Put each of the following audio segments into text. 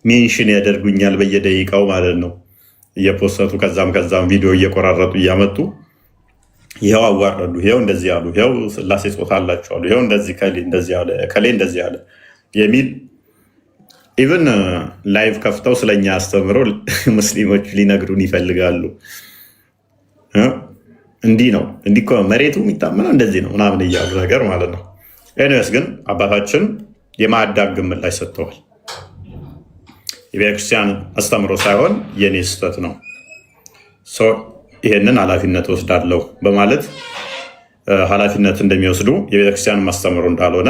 ሜንሽን ያደርጉኛል በየደቂቃው ማለት ነው እየፖስቱ ከዛም ቪዲዮ እየቆራረጡ እያመጡ ይሄው አዋረዱ፣ ይሄው እንደዚህ ያሉ፣ ይሄው ስላሴ ጾታ አላቸው አሉ፣ ይሄው እንደዚህ ከሌ እንደዚህ ያለ የሚል ኢቭን ላይቭ ከፍተው ስለኛ አስተምረው ሙስሊሞች ሊነግሩን ይፈልጋሉ። እንዲህ ነው እንዲህ እኮ መሬቱ የሚታመነው እንደዚህ ነው ምናምን እያሉ ነገር ማለት ነው። ኤኒዌይስ ግን አባታችን የማያዳግም ምላሽ ሰጥተዋል። የቤተክርስቲያን አስተምሮ ሳይሆን የኔ ስህተት ነው፣ ይሄንን ኃላፊነት ወስዳለሁ በማለት ኃላፊነት እንደሚወስዱ የቤተክርስቲያን ማስተምሮ እንዳልሆነ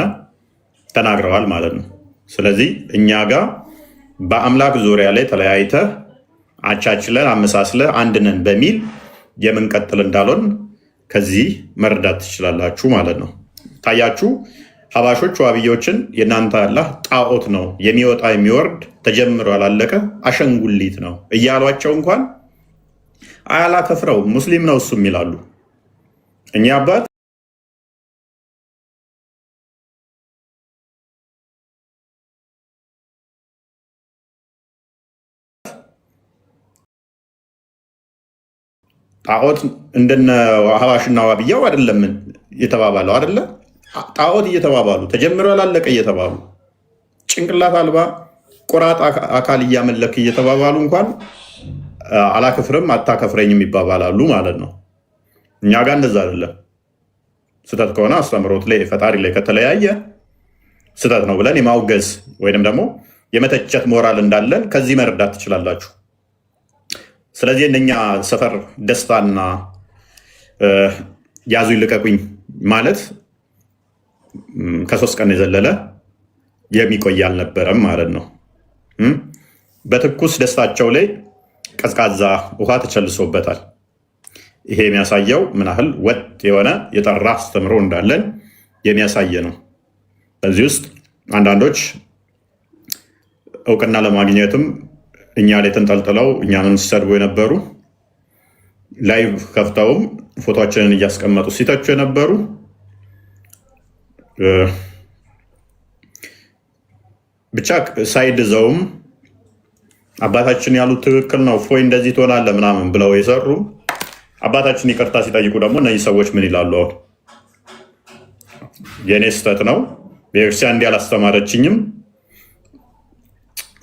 ተናግረዋል ማለት ነው። ስለዚህ እኛ ጋር በአምላክ ዙሪያ ላይ ተለያይተህ አቻችለን አመሳስለህ አንድነን በሚል የምንቀጥል እንዳልሆን ከዚህ መረዳት ትችላላችሁ ማለት ነው። ታያችሁ ሀባሾች ዋብዮችን የእናንተ አላህ ጣዖት ነው የሚወጣ የሚወርድ ተጀምሮ ያላለቀ አሸንጉሊት ነው እያሏቸው እንኳን አያላከፍረው ሙስሊም ነው እሱም ይላሉ። እኛ አባት ጣዖት እንደነ ሀባሽና ዋብያው አይደለም የተባባለው አይደለ? ጣዖት እየተባባሉ ተጀምሮ ያላለቀ እየተባሉ ጭንቅላት አልባ ቆራጥ አካል እያመለክ እየተባባሉ እንኳን አላከፍርም አታከፍረኝም ይባባላሉ ማለት ነው። እኛ ጋር እንደዛ አይደለም። ስህተት ከሆነ አስተምሮት ላይ ፈጣሪ ላይ ከተለያየ ስህተት ነው ብለን የማውገዝ ወይንም ደግሞ የመተቸት ሞራል እንዳለን ከዚህ መረዳት ትችላላችሁ። ስለዚህ እነኛ ሰፈር ደስታና ያዙ ይልቀቁኝ ማለት ከ3 ቀን የዘለለ የሚቆይ አልነበረም ማለት ነው። በትኩስ ደስታቸው ላይ ቀዝቃዛ ውሃ ተቸልሶበታል። ይሄ የሚያሳየው ምን ያህል ወጥ የሆነ የጠራ አስተምሮ እንዳለን የሚያሳየ ነው። በዚህ ውስጥ አንዳንዶች እውቅና ለማግኘትም እኛ ላይ ተንጠልጥለው እኛንም ሲሰድቡ የነበሩ ላይቭ ከፍተውም ፎቶችንን እያስቀመጡ ሲተቹ የነበሩ ብቻ ሳይድ ዘውም አባታችን ያሉት ትክክል ነው ፎይ እንደዚህ ትሆናለህ ምናምን ብለው የሰሩ አባታችን ይቅርታ ሲጠይቁ ደግሞ እነዚህ ሰዎች ምን ይላሉ? አሁን የኔ ስህተት ነው ቤተክርስቲያን እንዲህ አላስተማረችኝም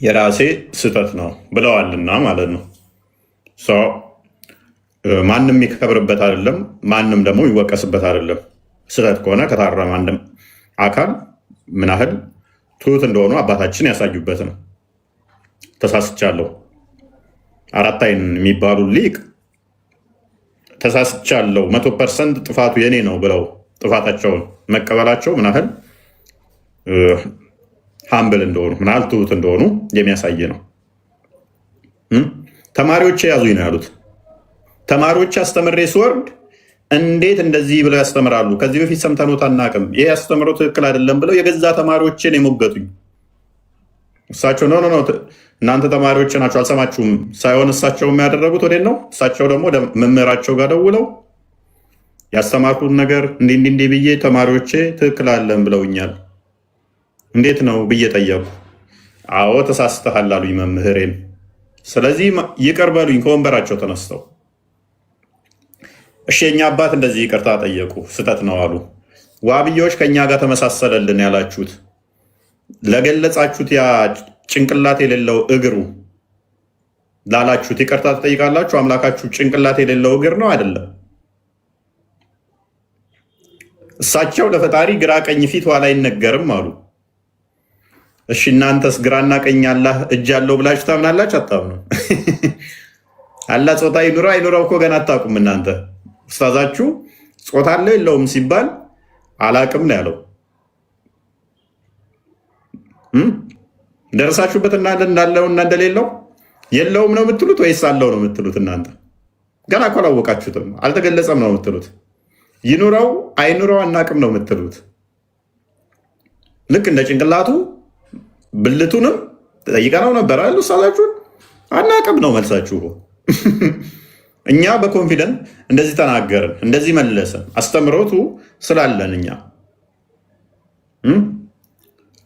የራሴ ስህተት ነው ብለዋልና ማለት ነው። ማንም የሚከብርበት አይደለም፣ ማንም ደግሞ ይወቀስበት አይደለም። ስህተት ከሆነ ከታረመ አንድም አካል ምን ያህል ትሁት እንደሆኑ አባታችን ያሳዩበት ነው። ተሳስቻለሁ 4 አይን የሚባሉ ሊቅ ተሳስቻለሁ 100% ጥፋቱ የኔ ነው ብለው ጥፋታቸውን መቀበላቸው ምን ያህል ሃምብል እንደሆኑ ምን ያህል ትሁት እንደሆኑ የሚያሳይ ነው። ተማሪዎች ያዙኝ ነው ያሉት። ተማሪዎች አስተምሬ ስወርድ እንዴት እንደዚህ ብለው ያስተምራሉ? ከዚህ በፊት ሰምተኖት አናውቅም፣ ይሄ ያስተምረው ትክክል አይደለም ብለው የገዛ ተማሪዎችን የሞገቱኝ እሳቸው ነው እናንተ ተማሪዎች ናቸው አልሰማችሁም ሳይሆን እሳቸው የሚያደረጉት ወዴት ነው? እሳቸው ደግሞ መምህራቸው ጋር ደውለው ያስተማርኩት ነገር እንዲህ ብዬ ተማሪዎቼ ትክክል አለን ብለውኛል፣ እንዴት ነው ብዬ ጠየቁ። አዎ ተሳስተሃል አሉኝ መምህሬን። ስለዚህ ይቅር በሉኝ ከወንበራቸው ተነስተው። እሺ የኛ አባት እንደዚህ ይቅርታ ጠየቁ፣ ስህተት ነው አሉ። ዋብዮች ከኛ ጋር ተመሳሰለልን ያላችሁት ለገለጻችሁት ያ ጭንቅላት የሌለው እግሩ ላላችሁት ይቅርታ ትጠይቃላችሁ። አምላካችሁ ጭንቅላት የሌለው እግር ነው አይደለም? እሳቸው ለፈጣሪ ግራ ቀኝ ፊት ኋላ አይነገርም አሉ። እሺ እናንተስ ግራና ቀኝ አላህ እጅ አለው ብላችሁ ታምናላችሁ? አታምኑ። አላህ ጾታ ይኑረው አይኑረው እኮ ገና አታውቁም እናንተ። ኡስታዛችሁ ጾታ አለው የለውም ሲባል አላቅም ነው ያለው። ደረሳችሁበት እንዳለው እና እንደሌለው የለውም ነው የምትሉት ወይስ አለው ነው የምትሉት? እናንተ ገና እኮ አላወቃችሁትም፣ አልተገለጸም ነው የምትሉት። ይኑረው አይኑረው አናቅም ነው የምትሉት። ልክ እንደ ጭንቅላቱ ብልቱንም ጠይቀነው ነበር አይደል? ኡስታዛችሁን አናቅም ነው መልሳችሁ። እኛ በኮንፊደንት እንደዚህ ተናገርን፣ እንደዚህ መለሰን፣ አስተምሮቱ ስላለን እኛ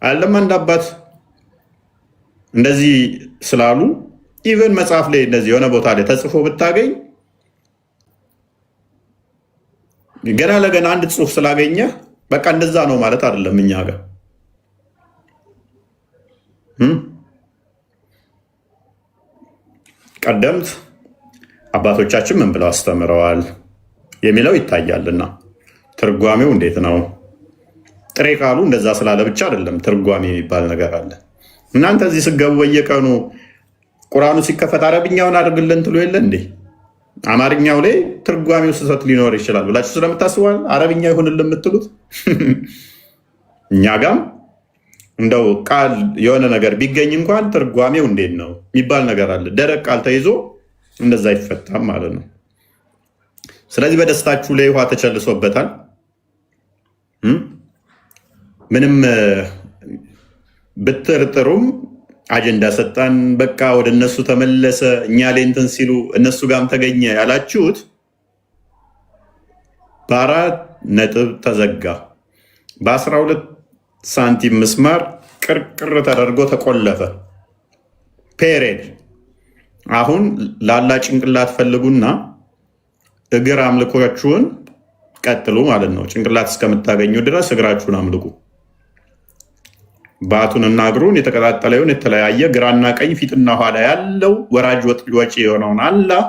አለም አንድ አባት እንደዚህ ስላሉ ኢቨን መጽሐፍ ላይ እንደዚህ የሆነ ቦታ ላይ ተጽፎ ብታገኝ ገና ለገና አንድ ጽሁፍ ስላገኘ በቃ እንደዛ ነው ማለት አይደለም። እኛ ጋር ቀደምት አባቶቻችን ምን ብለው አስተምረዋል የሚለው ይታያልና ትርጓሜው እንዴት ነው? ጥሬ ቃሉ እንደዛ ስላለ ብቻ አይደለም ትርጓሜ የሚባል ነገር አለ። እናንተ እዚህ ስገቡ በየቀኑ ቁርአኑ ሲከፈት አረብኛውን አድርግልን ትሉ የለ እንዴ? አማርኛው ላይ ትርጓሜው ስህተት ሊኖር ይችላል ብላችሁ ስለምታስባል አረብኛ ይሁንልን የምትሉት እኛ ጋም እንደው ቃል የሆነ ነገር ቢገኝ እንኳን ትርጓሜው እንዴት ነው የሚባል ነገር አለ። ደረቅ ቃል ተይዞ እንደዛ አይፈታም ማለት ነው። ስለዚህ በደስታችሁ ላይ ውሃ ተቸልሶበታል። ምንም ብትርጥሩም አጀንዳ ሰጣን፣ በቃ ወደ እነሱ ተመለሰ፣ እኛ ላይ እንትን ሲሉ እነሱ ጋርም ተገኘ ያላችሁት በ4 ነጥብ ተዘጋ። በ12 ሳንቲም ምስማር ቅርቅር ተደርጎ ተቆለፈ። ፔሬድ። አሁን ላላ ጭንቅላት ፈልጉና እግር አምልኮችሁን ቀጥሉ ማለት ነው። ጭንቅላት እስከምታገኙ ድረስ እግራችሁን አምልኩ። ባቱንና እግሩን የተቀጣጠለውን የተለያየ ግራና ቀኝ ፊትና ኋላ ያለው ወራጅ ወጪ የሆነውን አላህ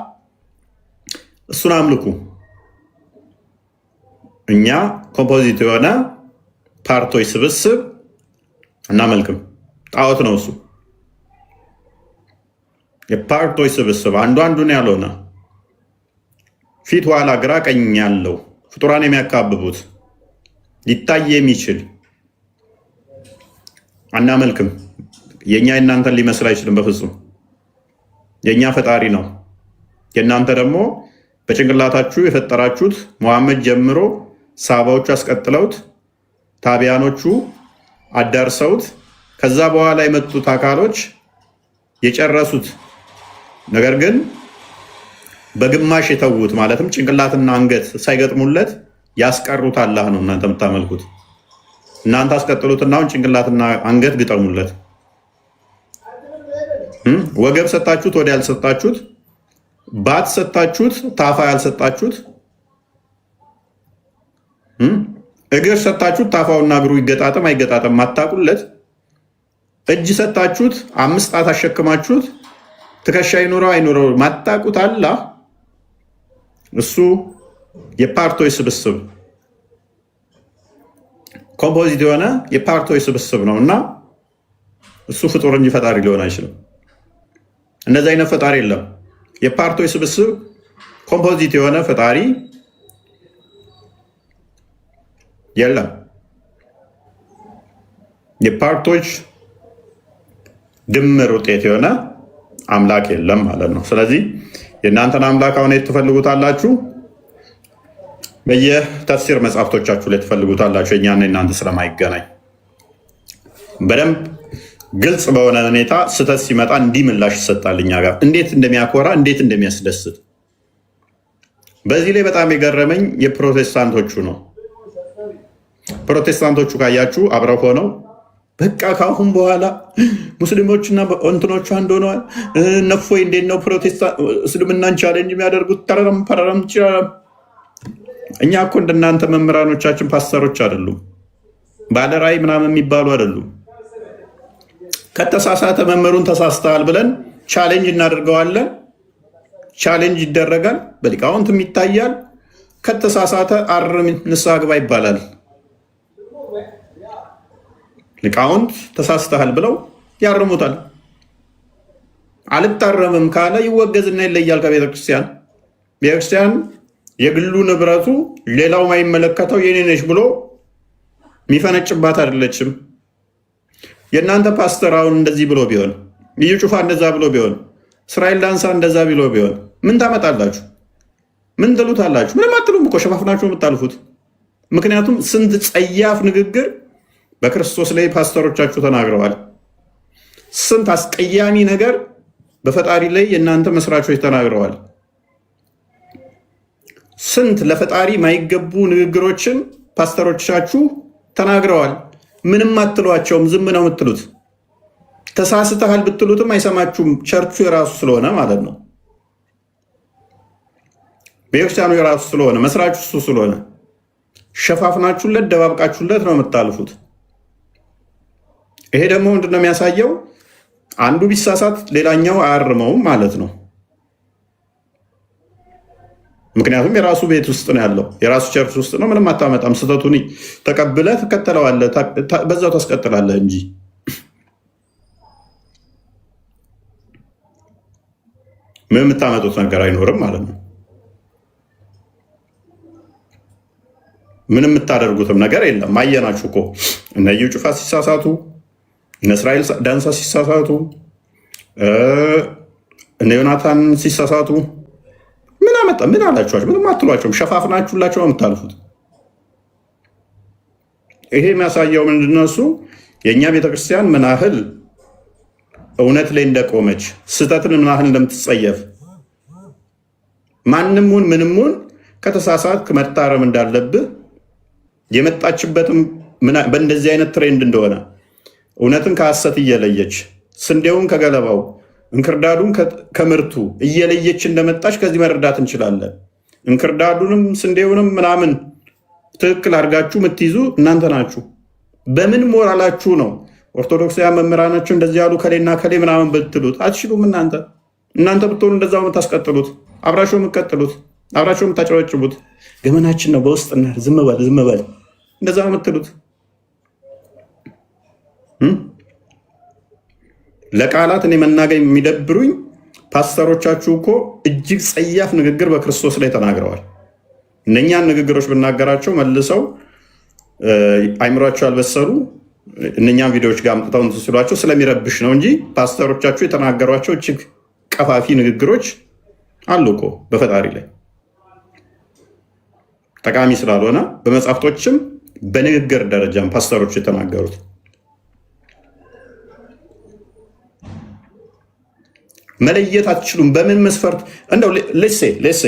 እሱን አምልኩ። እኛ ኮምፖዚት የሆነ ፓርቶች ስብስብ እናመልክም። ጣዖት ነው እሱ። የፓርቶች ስብስብ አንዱ አንዱን ያልሆነ ፊት ኋላ ግራ ቀኝ ያለው ፍጡራን የሚያካብቡት ሊታይ የሚችል አናመልክም። የኛ የእናንተን ሊመስል አይችልም በፍጹም። የኛ ፈጣሪ ነው። የእናንተ ደግሞ በጭንቅላታችሁ የፈጠራችሁት መሐመድ ጀምሮ ሳባዎቹ አስቀጥለውት ታቢያኖቹ አዳርሰውት ከዛ በኋላ የመጡት አካሎች የጨረሱት ነገር ግን በግማሽ የተዉት ማለትም ጭንቅላትና አንገት ሳይገጥሙለት ያስቀሩት አላህ ነው እናንተ የምታመልኩት። እናንተ አስቀጥሉትና አሁን ጭንቅላትና አንገት ግጠሙለት። ወገብ ሰጣችሁት፣ ወደ ያልሰጣችሁት፣ ባት ሰጣችሁት፣ ታፋ ያልሰጣችሁት፣ እግር ሰጣችሁት፣ ታፋውና እግሩ ይገጣጠም አይገጣጠም ማታቁለት፣ እጅ ሰጣችሁት፣ 5 ጣት አሸክማችሁት፣ ትከሻ ይኑረው አይኑረው ማታቁት አላህ እሱ የፓርቶች ስብስብ ኮምፖዚት የሆነ የፓርቶች ስብስብ ነው እና እሱ ፍጡር እንጂ ፈጣሪ ሊሆን አይችልም። እንደዚህ አይነት ፈጣሪ የለም። የፓርቶች ስብስብ ኮምፖዚት የሆነ ፈጣሪ የለም። የፓርቶች ድምር ውጤት የሆነ አምላክ የለም ማለት ነው። ስለዚህ የእናንተን አምላክ አሁን ትፈልጉታላችሁ፣ በየተፍሲር መጽሐፍቶቻችሁ ላይ ትፈልጉታላችሁ። የእኛና የእናንተ ስለማይገናኝ በደንብ ግልጽ በሆነ ሁኔታ ስህተት ሲመጣ እንዲህ ምላሽ ይሰጣል። እኛ ጋር እንዴት እንደሚያኮራ እንዴት እንደሚያስደስት። በዚህ ላይ በጣም የገረመኝ የፕሮቴስታንቶቹ ነው። ፕሮቴስታንቶቹ ካያችሁ አብረው ሆነው በቃ ካሁን በኋላ ሙስሊሞችና እንትኖቹ አንድ ሆነዋል። ነፎይ እንዴት ነው ፕሮቴስታንት እስልምናን ቻሌንጅ የሚያደርጉት? ተረረም ፐረረም ችረረም። እኛ እኮ እንደናንተ መምህራኖቻችን ፓስተሮች አይደሉም፣ ባለራዕይ ምናምን የሚባሉ አይደሉም። ከተሳሳተ መምህሩን ተሳስተሃል ብለን ቻሌንጅ እናደርገዋለን። ቻሌንጅ ይደረጋል፣ በሊቃውንትም ይታያል። ከተሳሳተ አርም ንስሐ ግባ ይባላል። ሊቃውንት ተሳስተሃል ብለው ያርሙታል። አልታረምም ካለ ይወገዝና ይለያል ከቤተክርስቲያን። ቤተክርስቲያን የግሉ ንብረቱ ሌላው ማይመለከተው የኔ ነች ብሎ የሚፈነጭባት አይደለችም። የእናንተ ፓስተር አሁን እንደዚህ ብሎ ቢሆን፣ እዩ ጩፋ እንደዛ ብሎ ቢሆን፣ እስራኤል ዳንሳ እንደዛ ብሎ ቢሆን ምን ታመጣላችሁ? ምን ትሉታላችሁ? ምንም አትሉም እኮ ሸፋፍናችሁ የምታልፉት። ምክንያቱም ስንት ጸያፍ ንግግር በክርስቶስ ላይ ፓስተሮቻችሁ ተናግረዋል። ስንት አስቀያሚ ነገር በፈጣሪ ላይ የእናንተ መስራቾች ተናግረዋል። ስንት ለፈጣሪ ማይገቡ ንግግሮችን ፓስተሮቻችሁ ተናግረዋል። ምንም አትሏቸውም፣ ዝም ነው የምትሉት። ተሳስተሃል ብትሉትም አይሰማችሁም። ቸርቹ የራሱ ስለሆነ ማለት ነው። ቤተክርስቲያኑ የራሱ ስለሆነ መስራቹ እሱ ስለሆነ ሸፋፍናችሁለት ደባብቃችሁለት ነው የምታልፉት። ይሄ ደግሞ ምንድነው የሚያሳየው? አንዱ ቢሳሳት ሌላኛው አያርመውም ማለት ነው። ምክንያቱም የራሱ ቤት ውስጥ ነው ያለው፣ የራሱ ቸርች ውስጥ ነው። ምንም አታመጣም። ስህተቱን ተቀብለህ ትከተለዋለህ፣ በዛው ታስቀጥላለህ እንጂ ምን የምታመጡት ነገር አይኖርም ማለት ነው። ምንም የምታደርጉትም ነገር የለም። አየናችሁ እኮ እነ እዩ ጩፋ ሲሳሳቱ፣ እነ እስራኤል ዳንሳ ሲሳሳቱ፣ እነ ዮናታን ሲሳሳቱ ምን አመጣ? ምን አላችኋቸው? ምንም አትሏቸውም። ሸፋፍናችሁላቸው ነው የምታልፉት። ይሄ የሚያሳየው ምንድነው? እሱ የእኛ ቤተክርስቲያን ምን ያህል እውነት ላይ እንደቆመች፣ ስህተትን ምን ያህል እንደምትጸየፍ፣ ማንሙን ምንሙን ከተሳሳትክ መታረም እንዳለብህ የመጣችበትም በእንደዚህ አይነት ትሬንድ እንደሆነ እውነትን ከሐሰት እየለየች ስንዴውን ከገለባው እንክርዳዱን ከምርቱ እየለየች እንደመጣች ከዚህ መረዳት እንችላለን። እንክርዳዱንም ስንዴውንም ምናምን ትክክል አድርጋችሁ የምትይዙ እናንተ ናችሁ። በምን ሞራላችሁ ነው ኦርቶዶክሳውያን መምህራናችሁ እንደዚህ ያሉ ከሌና ከሌ ምናምን ብትሉት አትችሉም። እናንተ ብትሆኑ እንደዛው የምታስቀጥሉት፣ አብራችሁ የምትቀጥሉት፣ አብራችሁ የምታጨበጭቡት ገመናችን ነው በውስጥ ዝም በል እንደዛ የምትሉት ለቃላት እኔ መናገር የሚደብሩኝ ፓስተሮቻችሁ እኮ እጅግ ጸያፍ ንግግር በክርስቶስ ላይ ተናግረዋል። እነኛን ንግግሮች ብናገራቸው መልሰው አይምሯቸው ያልበሰሉ እነኛን ቪዲዮዎች ጋር አምጥተው ሲሏቸው ስለሚረብሽ ነው እንጂ ፓስተሮቻችሁ የተናገሯቸው እጅግ ቀፋፊ ንግግሮች አሉ እኮ በፈጣሪ ላይ ጠቃሚ ስላልሆነ በመጽሐፍቶችም በንግግር ደረጃም ፓስተሮች የተናገሩት መለየት አትችሉም። በምን መስፈርት እንደው ሌሴ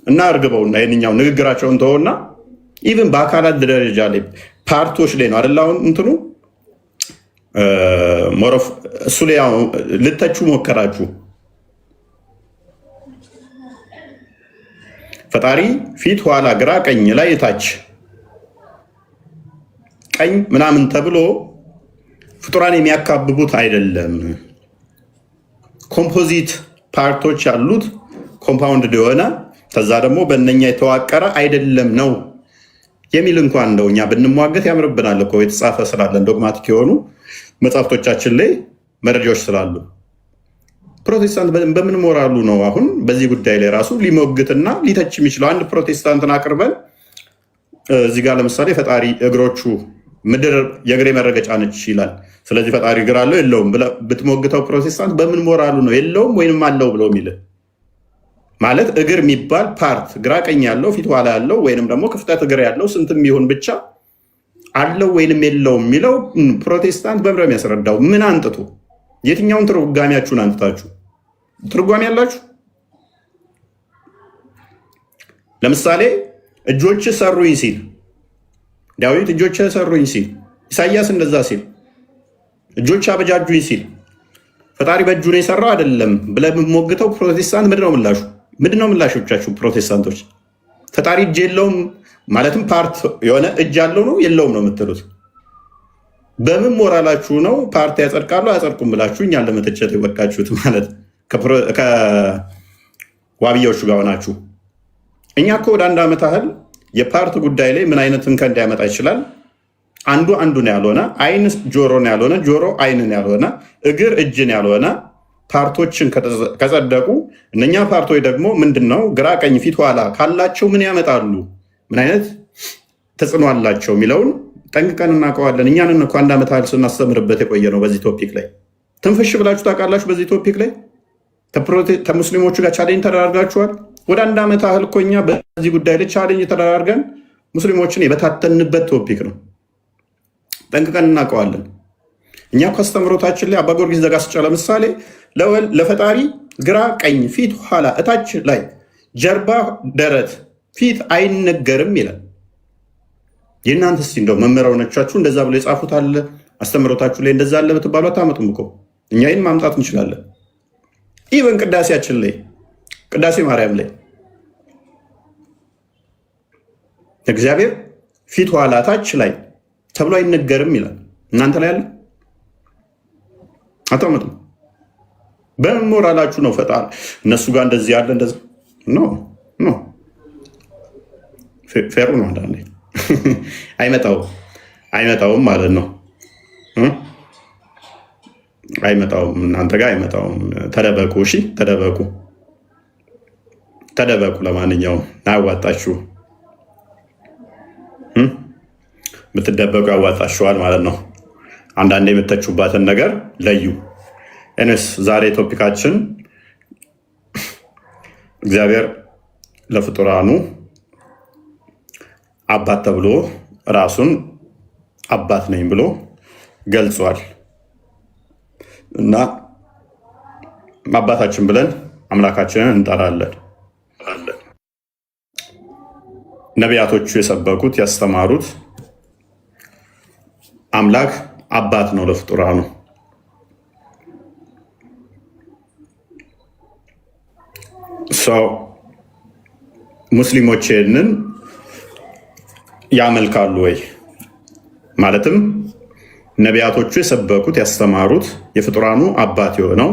እና እርግበውና ይህንኛው ንግግራቸውን ተወና ኢቭን በአካላት ደረጃ ላይ ፓርቶች ላይ ነው አደላሁን እንትኑ ሞሮፍ እሱ ላይ ልተቹ ሞከራችሁ። ፈጣሪ ፊት፣ ኋላ፣ ግራ፣ ቀኝ፣ ላይ፣ ታች፣ ቀኝ ምናምን ተብሎ ፍጡራን የሚያካብቡት አይደለም። ኮምፖዚት ፓርቶች ያሉት ኮምፓውንድ የሆነ ከዛ ደግሞ በእነኛ የተዋቀረ አይደለም ነው የሚል እንኳን እንደው እኛ ብንሟገት ያምርብናል እኮ የተጻፈ ስላለን ዶግማቲክ የሆኑ መጽሐፍቶቻችን ላይ መረጃዎች ስላሉ። ፕሮቴስታንት በምን ሞራሉ ነው አሁን በዚህ ጉዳይ ላይ ራሱ ሊሞግትና ሊተች የሚችለው? አንድ ፕሮቴስታንትን አቅርበን እዚህ ጋር ለምሳሌ ፈጣሪ እግሮቹ ምድር የእግሬ መረገጫ ነች ይላል። ስለዚህ ፈጣሪ እግር አለው የለውም ብትሞግተው ፕሮቴስታንት በምን ሞራሉ ነው የለውም ወይንም አለው ብለው የሚል ማለት እግር የሚባል ፓርት ግራ ቀኝ ያለው ፊት ኋላ ያለው ወይንም ደግሞ ክፍተት እግር ያለው ስንትም ይሁን ብቻ አለው ወይንም የለውም የሚለው ፕሮቴስታንት በምንድን ነው የሚያስረዳው? ምን አንጥቱ? የትኛውን ትርጓሜያችሁን አንጥታችሁ ትርጓሜ ያላችሁ? ለምሳሌ እጆች ሰሩኝ ሲል ዳዊት እጆች ሰሩኝ ሲል፣ ኢሳያስ እንደዛ ሲል፣ እጆች አበጃጁኝ ሲል ፈጣሪ በእጁ ነው የሰራው አይደለም ብለህ የምትሞግተው ፕሮቴስታንት ምንድነው ምላሹ? ምንድነው ምላሾቻችሁ ፕሮቴስታንቶች? ፈጣሪ እጅ የለውም ማለትም ፓርት የሆነ እጅ ያለው ነው የለውም ነው የምትሉት? በምን ሞራላችሁ ነው ፓርቲ ያጸድቃሉ አያጸድቁም ብላችሁ እኛን ለመተቸት የበቃችሁት? ማለት ከዋብያዎቹ ጋር ሆናችሁ እኛ እኮ ወደ 1 ዓመት ያህል የፓርት ጉዳይ ላይ ምን አይነት እንከን ሊያመጣ ይችላል? አንዱን ያልሆነ አይን ጆሮን ያልሆነ ጆሮ አይንን ያልሆነ እግር እጅን ያልሆነ ፓርቶችን ከጸደቁ እነኛ ፓርቶች ደግሞ ምንድነው ግራ ቀኝ ፊት ኋላ ካላቸው ምን ያመጣሉ፣ ምን አይነት ተጽዕኖ አላቸው የሚለውን ጠንቅቀን እናውቀዋለን። እኛንን እኮ 1 ዓመት ያህል ስናስተምርበት የቆየ ነው። በዚህ ቶፒክ ላይ ትንፍሽ ብላችሁ ታውቃላችሁ? በዚህ ቶፒክ ላይ ከሙስሊሞቹ ጋር ቻሌንጅ ተደራርጋችኋል? ወደ 1 ዓመት ያህል እኮ እኛ በዚህ ጉዳይ ላይ ቻሌንጅ ተደራርገን ሙስሊሞችን የበታተንበት ቶፒክ ነው። ጠንቅቀን እናውቀዋለን። እኛ ከአስተምሮታችን ላይ አባ ጊዮርጊስ ዘጋስጫ ለምሳሌ ለፈጣሪ ግራ ቀኝ ፊት ኋላ እታች ላይ ጀርባ ደረት ፊት አይነገርም ይላል። የእናንተ እስኪ እንደው መምህራኖቻችሁ እንደዛ ብሎ የጻፉት አለ? አስተምሮታችሁ ላይ እንደዛ አለ ብትባሉ አታመጡም እኮ። እኛ ይህን ማምጣት እንችላለን። ኢቨን ቅዳሴያችን ላይ ቅዳሴ ማርያም ላይ እግዚአብሔር ፊት ኋላ ታች ላይ ተብሎ አይነገርም ይላል። እናንተ ላይ አለ አታመጡም። በሞራላችሁ ነው ፈጣሪ እነሱ ጋር እንደዚህ ያለ እንደዚህ ኖ ፌሩ ነው። አንዳንዴ አይመጣውም ማለት ነው። አይመጣውም፣ እናንተ ጋር አይመጣውም። ተደበቁ፣ እሺ ተደበቁ። ለማንኛውም አያዋጣችሁ፣ ብትደበቁ ያዋጣችኋል ማለት ነው። አንዳንዴ የምተቹባትን ነገር ለዩ። እኔስ ዛሬ ቶፒካችን እግዚአብሔር ለፍጡራኑ አባት ተብሎ ራሱን አባት ነኝ ብሎ ገልጿል እና አባታችን ብለን አምላካችንን እንጠራለን። ነቢያቶቹ የሰበኩት ያስተማሩት አምላክ አባት ነው ለፍጡራኑ። ሰው ሙስሊሞች ይህንን ያመልካሉ ወይ? ማለትም ነቢያቶቹ የሰበኩት ያስተማሩት የፍጡራኑ አባት የሆነው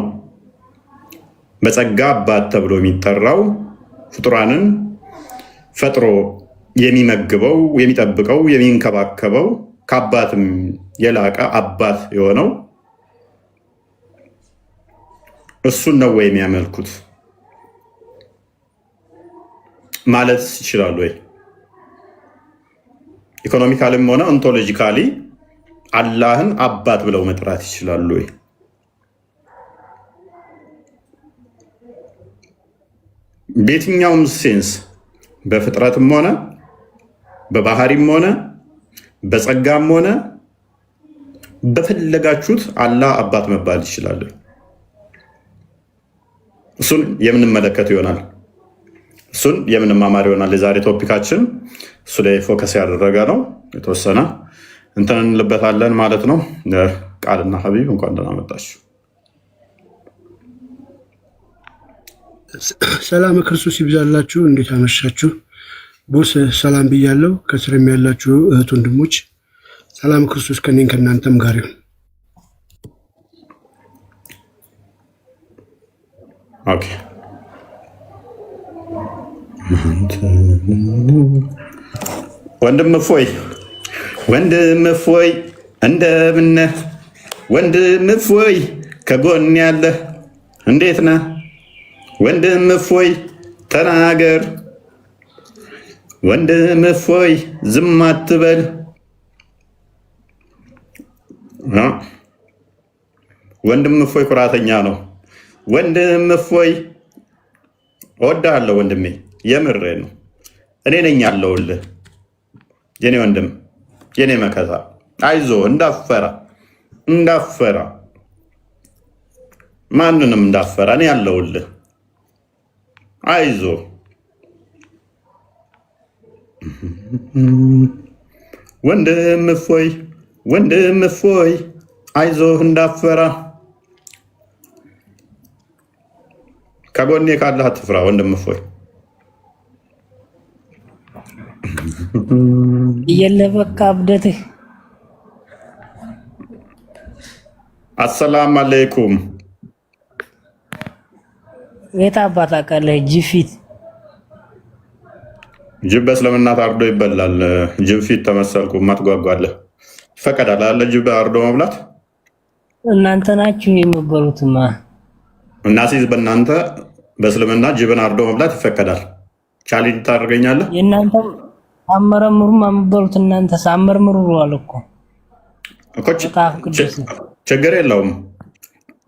በጸጋ አባት ተብሎ የሚጠራው ፍጡራንን ፈጥሮ የሚመግበው፣ የሚጠብቀው፣ የሚንከባከበው ከአባትም የላቀ አባት የሆነው እሱን ነው ወይ የሚያመልኩት ማለት ይችላሉ ወይ? ኢኮኖሚካልም ሆነ ኦንቶሎጂካሊ አላህን አባት ብለው መጥራት ይችላሉ ወይ? በየትኛውም ሴንስ በፍጥረትም ሆነ በባህሪም ሆነ በጸጋም ሆነ በፈለጋችሁት አላህ አባት መባል ይችላል። እሱን የምንመለከት ይሆናል። እሱን የምንማማር ይሆናል። የዛሬ ቶፒካችን እሱ ላይ ፎከስ ያደረገ ነው። የተወሰነ እንትን እንልበታለን ማለት ነው። ቃልና ሀቢብ እንኳን ደህና መጣችሁ። ሰላም ክርስቶስ ይብዛላችሁ። እንዴት አመሻችሁ? ቦስ ሰላም ብያለሁ። ከስርም ያላችሁ እህት ወንድሞች ሰላም ክርስቶስ ከኔን ከእናንተም ጋር ይሁን። ኦኬ ወንድም እፎይ እንደምን ነህ? ወንድም እፎይ ከጎን ያለህ እንዴት ነህ? ወንድም እፎይ ተናገር። ወንድም እፎይ ዝም አትበል። ወንድም እፎይ ኩራተኛ ነው። ወንድም እፎይ እወድሃለሁ ወንድሜ፣ የምሬ ነው። እኔ ነኝ ያለሁልህ የኔ ወንድም፣ የኔ መከታ። አይዞ እንዳፈራ ማንንም እንዳፈራ እኔ ያለሁልህ። አይዞ ወንድም እፎይ አይዞህ እንዳፈራ። ከጎኔ ካለህ አትፍራ ወንድም እፎይ። እየለበካ እብደትህ። አሰላም አለይኩም። የት አባት አውቃለህ? ጅፊት ጅብ በእስልምና ታርዶ ይበላል። ጅብ ፊት ተመሰልኩ። ማትጓጓለህ? ይፈቀዳል አለ ጅብ አርዶ መብላት? እናንተ ናችሁ የምትበሉትማ። እናሲዝ በእናንተ በእስልምና ጅብን አርዶ መብላት ይፈቀዳል። ቻሌንጅ ታደርገኛለህ? የእናንተ አመረምሩ የምትበሉት እናንተ ሳመርምሩ ብሏል እኮ ችግር የለውም።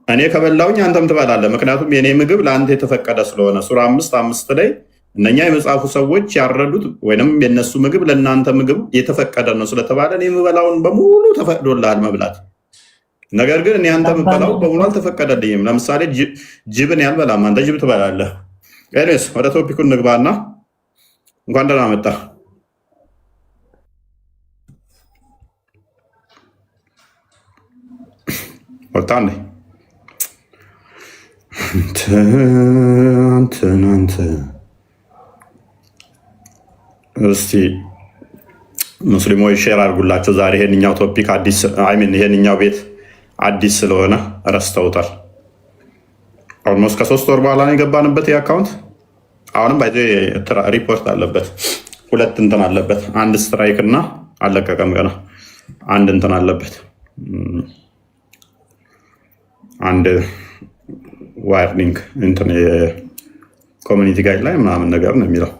እኔ ከበላውኝ አንተም ትበላለህ። ምክንያቱም የኔ ምግብ ለአንተ የተፈቀደ ስለሆነ ሱራ 5:5 ላይ እነኛ የመጽሐፉ ሰዎች ያረዱት ወይም የነሱ ምግብ ለእናንተ ምግብ የተፈቀደ ነው ስለተባለ እኔ የምበላውን በሙሉ ተፈቅዶልሃል መብላት። ነገር ግን እኔ አንተ የምበላው በሙሉ አልተፈቀደልኝም። ለምሳሌ ጅብን ያልበላም፣ አንተ ጅብ ትበላለህ። ኤኒዌይስ ወደ ቶፒኩ እንግባና እንኳን ደህና መጣ። ወጣ አንተ እስቲ ሙስሊሞች ሼር አድርጉላቸው። ዛሬ ይሄንኛው ቶፒክ አዲስ ይሄንኛው ቤት አዲስ ስለሆነ ረስተውታል። ኦልሞስት ከ3 ወር በኋላ ነው የገባንበት የአካውንት። አሁንም ባይዘ ሪፖርት አለበት፣ 2 እንትን አለበት። 1 ስትራይክ እና አለቀቀም ገና 1 እንትን አለበት፣ 1 ዋርኒንግ እንትን የኮሚኒቲ ጋይድ ላይ ምናምን ነገር ነው የሚለው።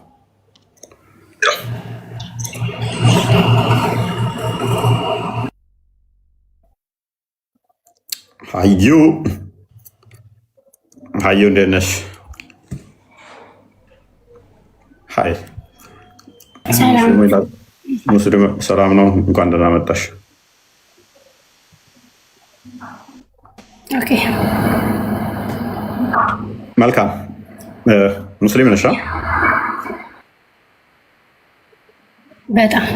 ሀዩ እንዴት ነሽ? ሀይ ሙስሊም ሰላም ነው። እንኳን ደህና መጣሽ። መልካም ሙስሊም ነሽ? በጣም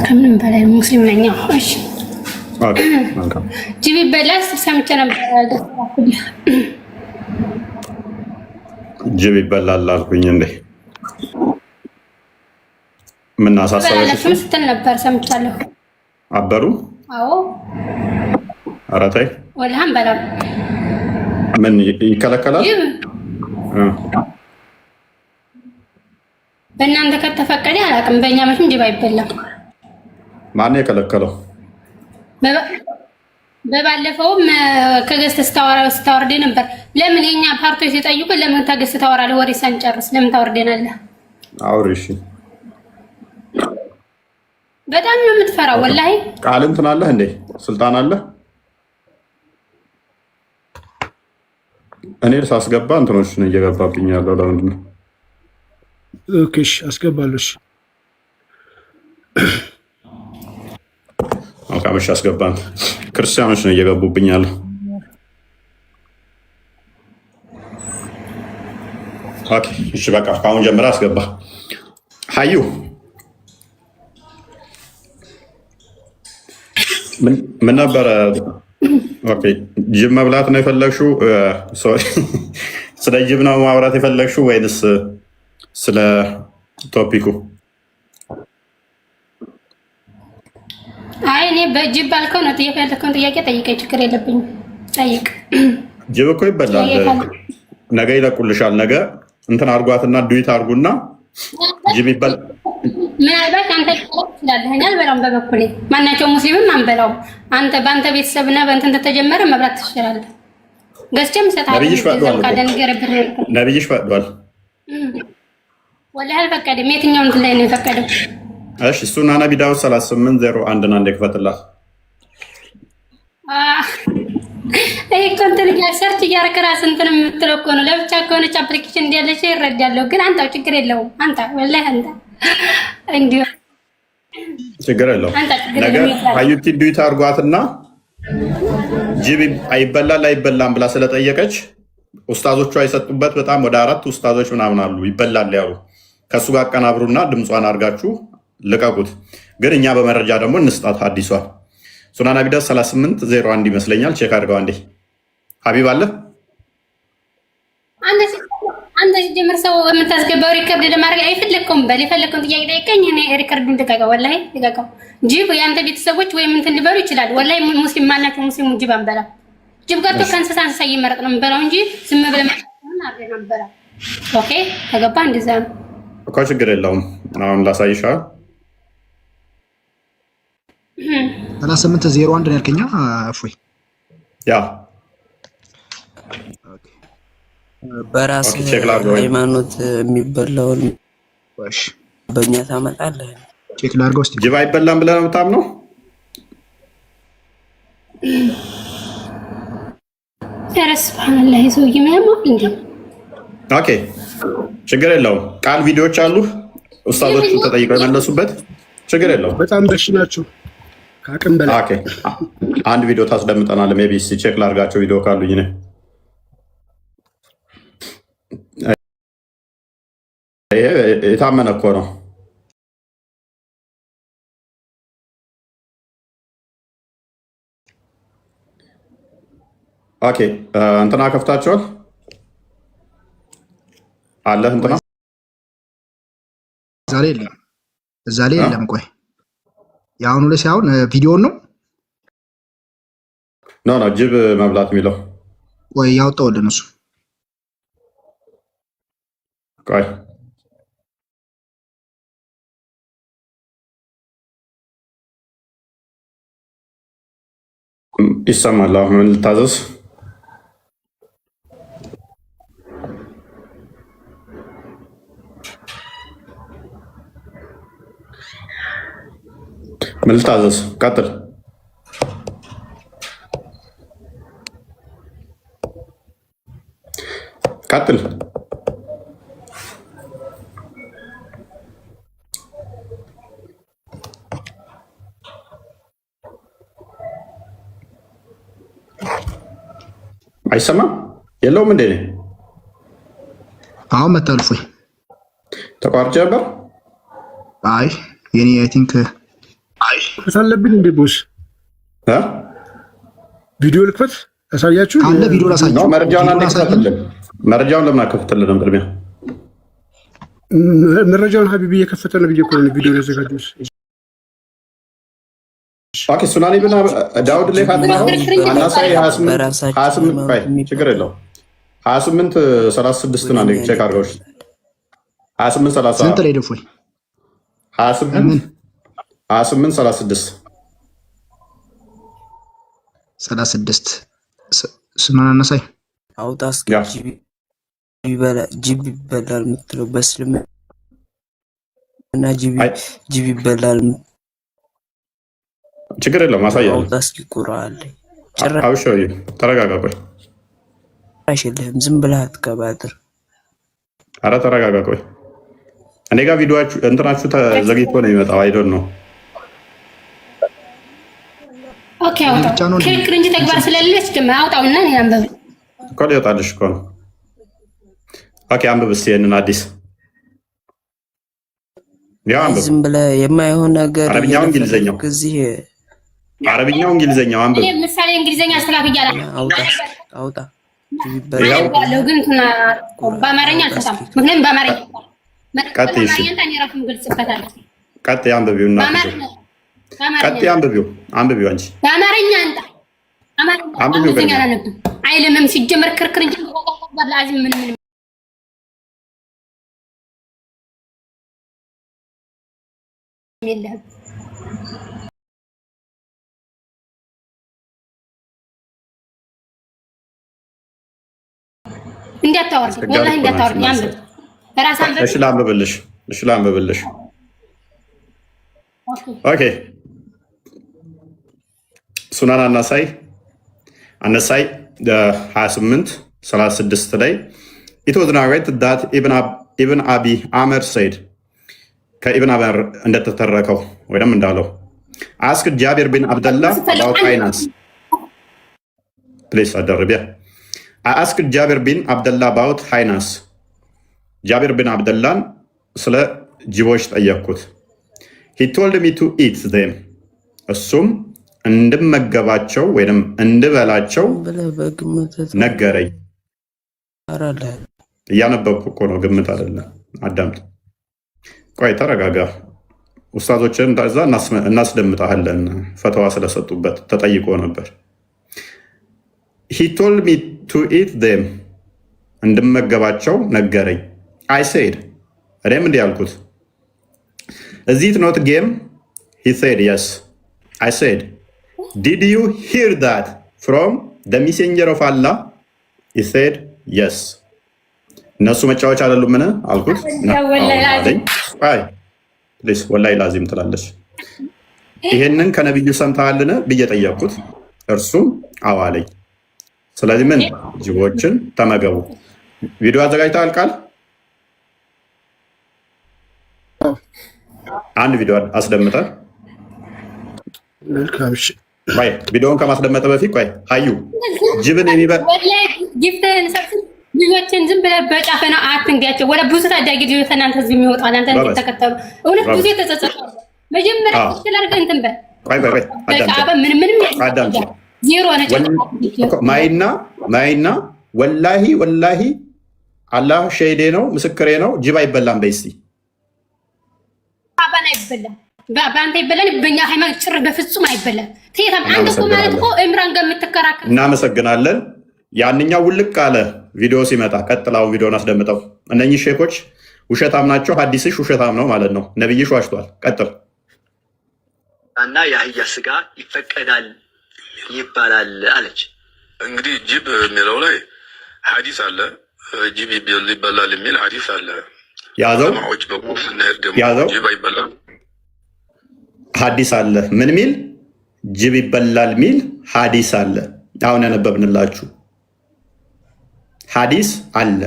ከምንም በላይ ሙስሊም ነኝ። እሺ ጅብ ይበላል ሰምቼ ነበር። ጅብ ይበላል አልኩኝ እንዴ? ምን አሳሰበሽ ስትል ነበር ሰምቻለሁ። አበሩ? አዎ። ኧረ ተይ ወላሂ አንበላም። ምን ይከለከላል? በእናንተ ከተፈቀደ አላውቅም። በእኛ መቼም ጅብ አይበላም። ማነው የከለከለው? በባለፈውም ከገዝተ ስታወርደ ነበር። ለምን የኛ ፓርቲዎች ሲጠይቁ ለምን ከገዝተ ታወራለህ? ወሬ ሳንጨርስ ለምን ታወርደናለህ? አውሪ እሺ። በጣም ነው የምትፈራው ወላሂ። ቃል እንትን አለህ እንዴ? ስልጣን አለህ? እኔ ሳስገባ እንትኖችን እየገባብኝ ያለው ለምንድን ነው? ኦኬ እሺ አስገባለሽ። አውቃመሽ አስገባን። ክርስቲያኖች ነው እየገቡብኝ ያለው። ኦኬ እሺ በቃ ከአሁን ጀምራ አስገባ። ሀዩ ምን ነበረ? ኦኬ ጅብ መብላት ነው የፈለግሽው? ሶሪ ስለ ጅብ ነው ማውራት የፈለግሽው ወይንስ ስለ ቶፒኩ? አይ እኔ በጅብ ባልከው ነው የፈለከውን ጥያቄ ጠይቀኝ፣ ችግር የለብኝም። ጠይቅ። ጅብ እኮ ይበላል። ነገ ይለቁልሻል። ነገ እንትን አርጓትና ዱይት አርጉና ጅብ ይበላል። ምናልባት አንተ ትችላለህ፣ እኔ አልበላም። በበኩሌ ማናቸው ሙስሊምም አንበላውም። አንተ በአንተ ቤተሰብና በእንትን ተጀመረ መብላት ትችላለህ። ገዝቼም እሰጥሃለሁ። ነብይሽ ፈቅዷል። ወላሂ አልፈቀደም። የትኛው እንትን ላይ ነው የፈቀደው? እሺ እሱና ነቢ ዳውድ 38:01 አንድ ክፈትላት። እኮ እንትን ሰርች እያደረግህ እራስህ እንትን የምትለው እኮ ነው። ለብቻ ከሆነች አፕሊኬሽን እንዲያለች ይረዳለሁ። ግን አንተ ችግር የለውም። አንተ ወላሂ አንተ እንዲሁ ችግር የለውም። ነገ ሀዩቲ ዱይት አድርጓትና ጅብ አይበላል አይበላም ብላ ስለጠየቀች ኡስታዞቿ የሰጡበት በጣም ወደ 4 ኡስታዞች ምናምን አሉ ይበላል ያሉ። ከእሱ ጋር አቀናብሩና ድምጿን አድርጋችሁ ልቀቁት። ግን እኛ በመረጃ ደግሞ እንስጣት አዲሷን ሱና ነቢ ዳውድ 38:01 ይመስለኛል። ቼክ አድርገው አንዴ። ሀቢብ አለ አንተ ሲጀምር ሰው የምታስገባው ሪከርድ ለማድረግ አይፈለግከውም። በል የፈለግከውን ጥያቄ ጠይቀኝ። እኔ ሪከርዱን ልቀቀው፣ ወላሂ ልቀቀው። ጅብ የአንተ ቤተሰቦች ወይም እንትን ሊበሉ ይችላል። ወላሂ ሙስሊም ማናቸው ሙስሊሙ ጅብ አንበላ። ጅብ ጋር ከእንስሳ እንስሳ እየመረጥ ነው የምንበላው እንጂ ዝም ብለን አድርገን አንበላ። ኦኬ ተገባ። እንደዛ ነው እኮ ችግር የለውም። አሁን ላሳይሻል። 38:01 ነው ያልከኛ? እፎይ ያ በራስ ሃይማኖት የሚበላውን በእኛ ታመጣለህ? ቼክ ላድርገው እስኪ። ጅብ አይበላም ብለህ ነው የምታምነው? ኧረ ሱብሃንአላህ ሰውዬ የሚያማው እንዴ! ኦኬ ችግር የለውም። ቃል ቪዲዮዎች አሉ ኡስታዞቹ ተጠይቀው የመለሱበት። ችግር የለውም። በጣም በሽ ናቸው ከአቅም በላይ። ኦኬ አንድ ቪዲዮ ታስደምጠናል። ሜቢ ቼክ ላድርጋቸው ቪዲዮ ካሉኝ ነው። የታመነ እኮ ነው። ኦኬ እንትና ከፍታችኋል። አለህ እንትና እዛ ላይ የለም። ቆይ ያሁኑ ላይ ሳይሆን ቪዲዮን ነው ኖ ጅብ መብላት የሚለው ወይ ያወጣውልን እሱ። ቆይ ይሰማል። አሁን ልታዘዝ ምን ልታዘዝ? ቀጥል። ቀጥል። አይሰማም? የለውም እንዴ? አሁን መታልፎ ተቋርጬ ነበር። አይ የኔ አይ ቲንክ አለብኝ እንዴ ቦስ ቪዲዮ ልክፈት ያሳያችሁ አለ ቪዲዮ ላሳያችሁ ነው። መረጃውን አንከፍትልን። መረጃውን ለምን አከፍትልን? ቅድሚያ መረጃውን ሀቢብ እየከፈተ ነው ብዬ እኮ ነው ቪዲዮ ያዘጋጁት። ኦኬ ሱናኒ ብና ዳውድ ላይ አናሳይ 28 ችግር የለው 28 36 ነው። አንዴ ቼክ አድርገው 28 30 ስንት ላይ ደፎይ 28 36 36 ስናን አናሳይ አውጣ እስኪ ጂቢ ይበላል የምትለው በእስልምና ጂቢ ይበላል። ችግር የለውም አሳያለሁ። አውጣ እስኪ ቁርአን ላይ አውሻው ተረጋጋ። ቆይ አይሽልህም፣ ዝም ብለህ አትቀባጥር። ኧረ ተረጋጋ። ቆይ እኔ ጋር ቪዲዮአችሁ እንትናችሁ ተዘግይቶ ነው የሚመጣው። አይዶን ነው ኦኬ አውጣው። ክርክር እንጂ ተግባር ስለሌለች ደም አውጣውና እኔ አንብብ እኮ ሊወጣልሽ እኮ ነው። ኦኬ አንብብ እስኪ ይሄንን አዲስ ያው አንብብ። ዝም ብለህ የማይሆን ነገር አረብኛው እንግሊዘኛው አረብኛው እንግሊዘኛው አንብብ። እኔ ምሳሌ እንግሊዘኛ አስተካክያለሁ። አውጣ ያለው ግን በአማርኛ አልተሳም። ምክንያቱም በአማርኛ ቀጥይ እሺ ቀጥይ አንብቢውና ቀጥይ አንብቢው አንቺ በአማርኛ አንተ አማርኛ አላነብም አይልምም። ሲጀመር ክርክር እንጂ ለአዚም ምን የለህም። እንዳታወርድ ወላሂ እንዳታወርድ ያንብብ። በራስ አንብብ። እሺ ላንብብልሽ። ኦኬ ሱናን አናሳይ 28 36 ላይ it was narrated that Ibn Abi Amr said ከኢብን አመር እንደተተረከው ወይም እንዳለው asked Jabir bin Abdullah about finance. Please አደረቢያ I asked Jabir bin Abdullah about finance. ጃቢር bin Abdullah ስለ ጅቦች ጠየቅኩት። he told me to eat them. እሱም እንድመገባቸው ወይም እንድበላቸው ነገረኝ። እያነበብኩ እኮ ነው፣ ግምት አይደለም። አዳምጥ። ቆይ ተረጋጋ። ኡስታዞችን እዛ እናስደምጣለን። ፈተዋ ስለሰጡበት ተጠይቆ ነበር። he told me to eat them እንድመገባቸው ነገረኝ። I said እኔም እንዲህ ያልኩት is it not game? He said yes. I said did you hear that from the messenger of Allah? He said yes. እነሱ መጫወቻ አይደሉም ምን አልኩት። አይ ፕሊስ ወላሂ ላዚም ትላለች። ይሄንን ከነብዩ ሰምተሃልን ብዬ ጠየቅኩት። እርሱም አዎ አለኝ። ስለዚህ ምን ጅቦችን ተመገቡ። ቪዲዮ አዘጋጅተሃል ቃል አንድ ቪዲዮ አስደምጠን ቆይ ቪዲዮውን ከማስደመጠ በፊት ቆይ ሀዩ ጅብን የሚበል ጊፍተን ልጆችን ዝም ብለህ በጫፈ ነው አትንጋቸው። ወደ ብዙ ታዳጊ ልጆች እናንተ እዚህ የሚወጡ እናንተ ተከተሉ። እውነት ብዙ የተጸጸቱ መጀመሪያ ትላርገ እንትን በል ቆይ በጫፈ ምንም ዜሮ ነች። ማይና ወላሂ አላህ ሸሂዴ ነው ምስክሬ ነው ጅብ አይበላም በይ እስቲ አባና አይበላም በአንተ ይበላል በእኛ ሃይማኖት ጭር በፍጹም አይበላም ተይታም አንተ እኮ ማለት እኮ እምራን ጋር የምትከራከር እናመሰግናለን ያንኛው ውልቅ አለ ቪዲዮ ሲመጣ ቀጥላው ቪዲዮን አስደምጠው እነኚህ ሼኮች ውሸታም ናቸው ሐዲስሽ ውሸታም ነው ማለት ነው ነብይሽ ዋሽቷል ቀጥል እና የአህያ ስጋ ይፈቀዳል ይባላል አለች እንግዲህ ጅብ የሚለው ላይ ሐዲስ አለ ጅብ ይበላል የሚል ሐዲስ አለ ያዘው ማዎች በቁፍ ስንሄድ ደግሞ ጅብ አይበላም ሐዲስ አለ ምን ሚል ጅብ ይበላል ሚል ሐዲስ አለ አሁን ያነበብንላችሁ ሐዲስ አለ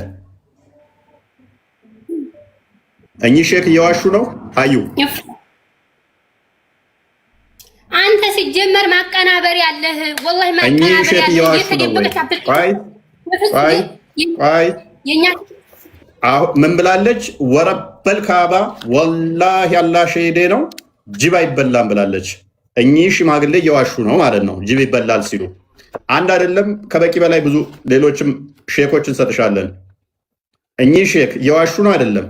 እኚህ ሼክ እየዋሹ ነው አዩ አንተ ሲጀመር ማቀናበር ያለህ ወላሂ ማቀናበር ያለህ ቆይ ምን ብላለች ወረበል ካባ ወላሂ አላህ ሸሂዴ ነው ጅብ አይበላም ብላለች እኚህ ሽማግሌ እየዋሹ ነው ማለት ነው ጅብ ይበላል ሲሉ አንድ አይደለም ከበቂ በላይ ብዙ ሌሎችም ሼኮች እንሰጥሻለን እኚህ ሼክ እየዋሹ ነው አይደለም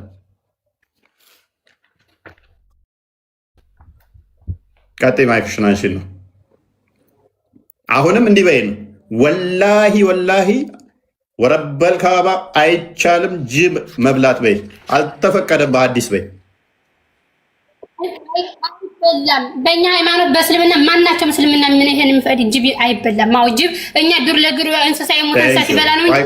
ቀጥይ ማይክሽን አንቺን ነው አሁንም እንዲህ በይን ወላሂ ወላሂ ወረበል ካባ አይቻልም ጅብ መብላት በይ አልተፈቀደም በሐዲስ በይ አይበላም በእኛ ሃይማኖት በእስልምና ማናቸው እስልምና ምን ይሄን የሚፈቅድ ጅብ አይበላም ማው ጅብ እኛ ዱር ለግሩ እንስሳ የሞተ እንስሳ ሲበላ ነው እንጂ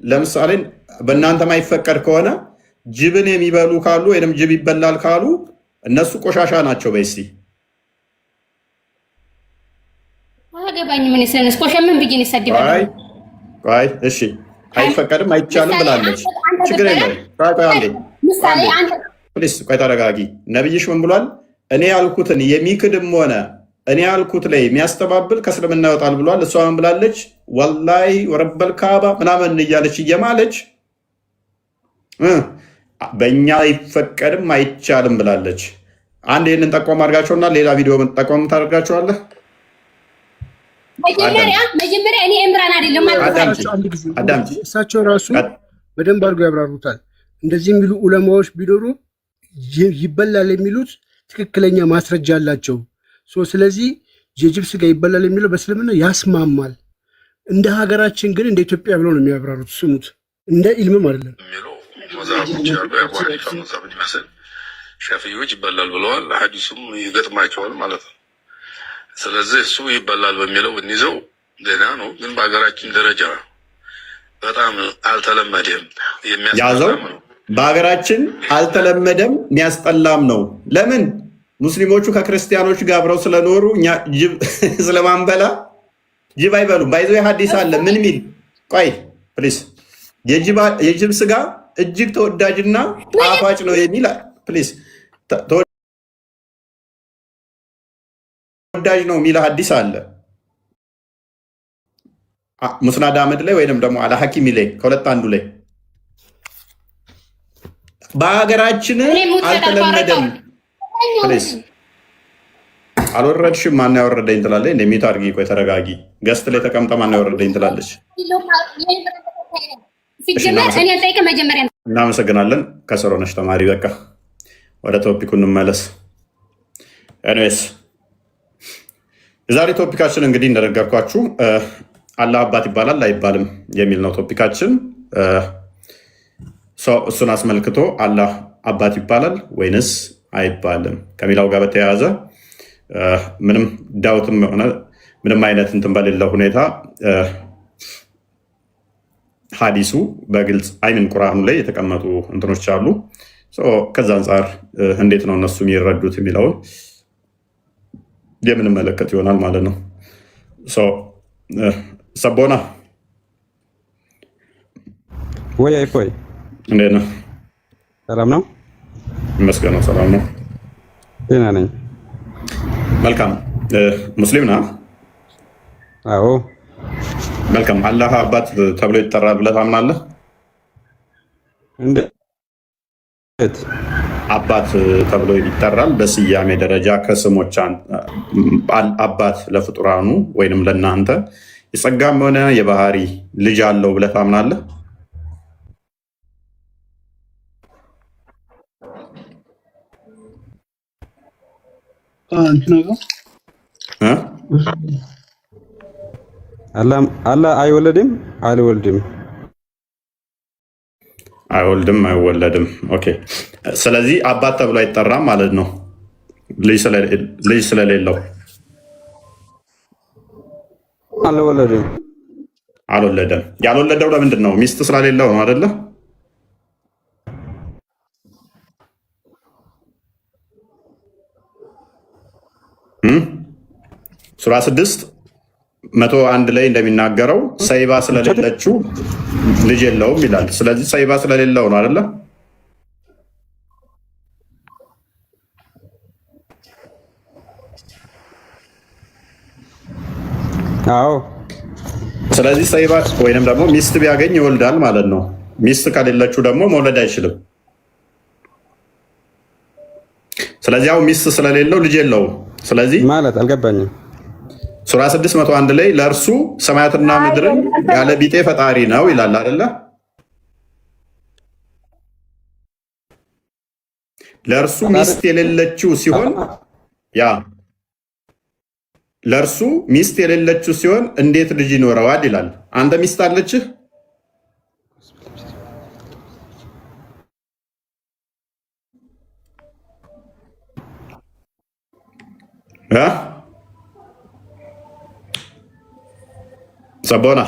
ለምሳሌ በእናንተ ማይፈቀድ ከሆነ ጅብን የሚበሉ ካሉ ወይንም ጅብ ይበላል ካሉ እነሱ ቆሻሻ ናቸው በይሲ አገባኝ ምን ይሰነስ ቆሻምን ቢጂን ይሰድባል እሺ አይፈቀድም አይቻልም ብላለች ችግር የለም አንዴ ምሳሌ አንተ ፕሊስ ቆይ ተረጋጊ ነብይሽ ምን ብሏል እኔ ያልኩትን የሚክድም ሆነ እኔ ያልኩት ላይ የሚያስተባብል ከእስልምና ይወጣል ብሏል እሷ ምን ብላለች ወላሂ ወረበል ካባ ምናምን እያለች እየማለች በእኛ አይፈቀድም አይቻልም ብላለች አንድ ይህንን ጠቆም አድርጋቸውና ሌላ ቪዲዮ ጠቆም ታደርጋቸዋለህ መጀመሪያ እኔ እምራን አይደለም አዳምጪ እሳቸው ራሱ በደንብ አድርገው ያብራሩታል እንደዚህ የሚሉ ዑለማዎች ቢኖሩ ይበላል የሚሉት ትክክለኛ ማስረጃ አላቸው ስለዚህ የጅብ ስጋ ይበላል የሚለው በእስልምና ያስማማል እንደ ሀገራችን ግን እንደ ኢትዮጵያ ብለው ነው የሚያብራሩት ስሙት እንደ ኢልምም አይደለም መዛቦች ያሉ ያዋሪፋ መዛብ ይመስል ሻፊዮች ይበላል ብለዋል ሐዲሱም ይገጥማቸዋል ማለት ነው ስለዚህ እሱ ይበላል በሚለው እንይዘው ደህና ነው ግን በሀገራችን ደረጃ በጣም አልተለመደም የሚያስጠላም ነው በሀገራችን አልተለመደም የሚያስጠላም ነው ለምን ሙስሊሞቹ ከክርስቲያኖች ጋር አብረው ስለኖሩ እኛ ጅብ ስለማንበላ ጅብ አይበሉም ባይዘው ሐዲስ አለ ምን ሚል ቆይ ፕሊስ የጅብ ስጋ እጅግ ተወዳጅና ጣፋጭ ነው የሚል ፕሊስ ተወዳጅ ነው የሚል ሐዲስ አለ ሙስናድ አህመድ ላይ ወይንም ደግሞ አለ ሐኪም ላይ ከሁለት አንዱ ላይ በሀገራችን አልተለመደም ፕሊስ አልወረድሽም ማን ያወረደኝ ትላለች እንደሚታ አድርጊ ቆይ ተረጋጊ ገስት ላይ ተቀምጣ ማን ያወረደኝ ትላለች እናመሰግናለን ከስሮ ነሽ ተማሪ በቃ ወደ ቶፒኩ እንመለስ ኤኒዌይስ የዛሬ ቶፒካችን እንግዲህ እንደነገርኳችሁ አላህ አባት ይባላል አይባልም የሚል ነው ቶፒካችን እሱን አስመልክቶ አላህ አባት ይባላል ወይንስ አይባልም ከሚለው ጋር በተያያዘ ምንም ዳውትም ሆነ ምንም አይነት እንትን በሌለው ሁኔታ ሐዲሱ በግልጽ አይምን ቁርአኑ ላይ የተቀመጡ እንትኖች አሉ ከዛ አንጻር እንዴት ነው እነሱ የሚረዱት የሚለውን የምንመለከት ይሆናል ማለት ነው ሰቦና ወይ አይፎይ እንዴት ነው ሰላም ነው ይመስገን ሰላም ነው ደህና ነኝ መልካም ሙስሊም ነህ አዎ መልካም አላህ አባት ተብሎ ይጠራል ብለህ ታምናለህ እንዴት አባት ተብሎ ይጠራል። በስያሜ ደረጃ ከስሞች አባት ለፍጡራኑ ወይንም ለእናንተ የጸጋም ሆነ የባህሪ ልጅ አለው ብለህ ታምናለህ? አላህ አይወለድም አይወልድም አይወልድም አይወለድም። ኦኬ። ስለዚህ አባት ተብሎ አይጠራም ማለት ነው ልጅ ስለሌለው። አልወለድም አልወለደም። ያልወለደው ለምንድን ነው? ሚስት ስለሌለው ነው አይደለ? ሱራ 6:101 ላይ እንደሚናገረው ሰይባ ስለሌለችው ልጅ የለውም ይላል። ስለዚህ ሰይባ ስለሌለው ነው አይደለ? አዎ። ስለዚህ ሰይባ ወይንም ደግሞ ሚስት ቢያገኝ ይወልዳል ማለት ነው። ሚስት ከሌለችው ደግሞ መውለድ አይችልም። ስለዚህ አሁን ሚስት ስለሌለው ልጅ የለውም። ስለዚህ ማለት አልገባኝም። ሱራ 6:101 ላይ ለእርሱ ሰማያትና ምድርን ያለ ቢጤ ፈጣሪ ነው ይላል አይደለ? ለእርሱ ሚስት የሌለችው ሲሆን ለእርሱ ሚስት የሌለችው ሲሆን እንዴት ልጅ ይኖረዋል ይላል። አንተ ሚስት አለችህ? ሰቦና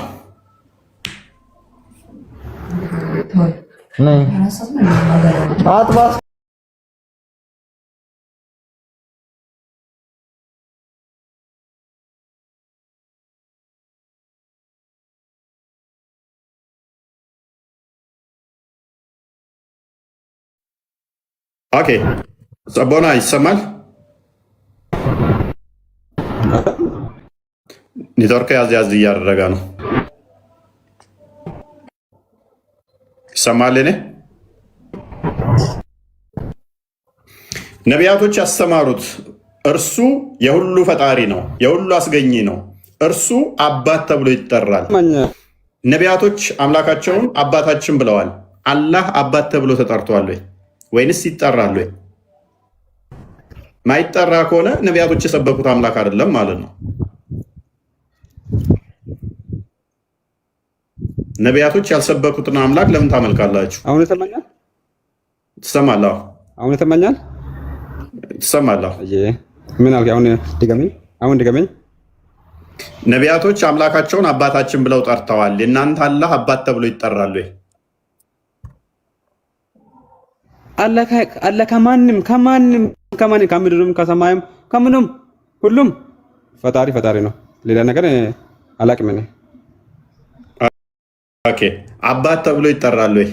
ኦኬ። ሰቦና ይሰማል? ኔትወርክ ያዝ እያደረገ ነው። ይሰማል? እኔ ነቢያቶች ያስተማሩት እርሱ የሁሉ ፈጣሪ ነው፣ የሁሉ አስገኚ ነው። እርሱ አባት ተብሎ ይጠራል። ነቢያቶች አምላካቸውን አባታችን ብለዋል። አላህ አባት ተብሎ ተጠርቷል ወይንስ ይጠራል? ማይጠራ ከሆነ ነቢያቶች የሰበኩት አምላክ አይደለም ማለት ነው። ነቢያቶች ያልሰበኩትን አምላክ ለምን ታመልካላችሁ? አሁን ይሰማኛል? ትሰማለህ? አሁን ይሰማኛል? ትሰማለህ? ምን አልክ? አሁን ድገመኝ። ነቢያቶች አምላካቸውን አባታችን ብለው ጠርተዋል። የእናንተ አላህ አባት ተብሎ ይጠራል ወይ? አላህ ከማንም ከምድርም ከሰማይም ከምንም ሁሉም ፈጣሪ ነው። ሌላ ነገር አላቅም እኔ። ኦኬ። አባት ተብሎ ይጠራል ወይ?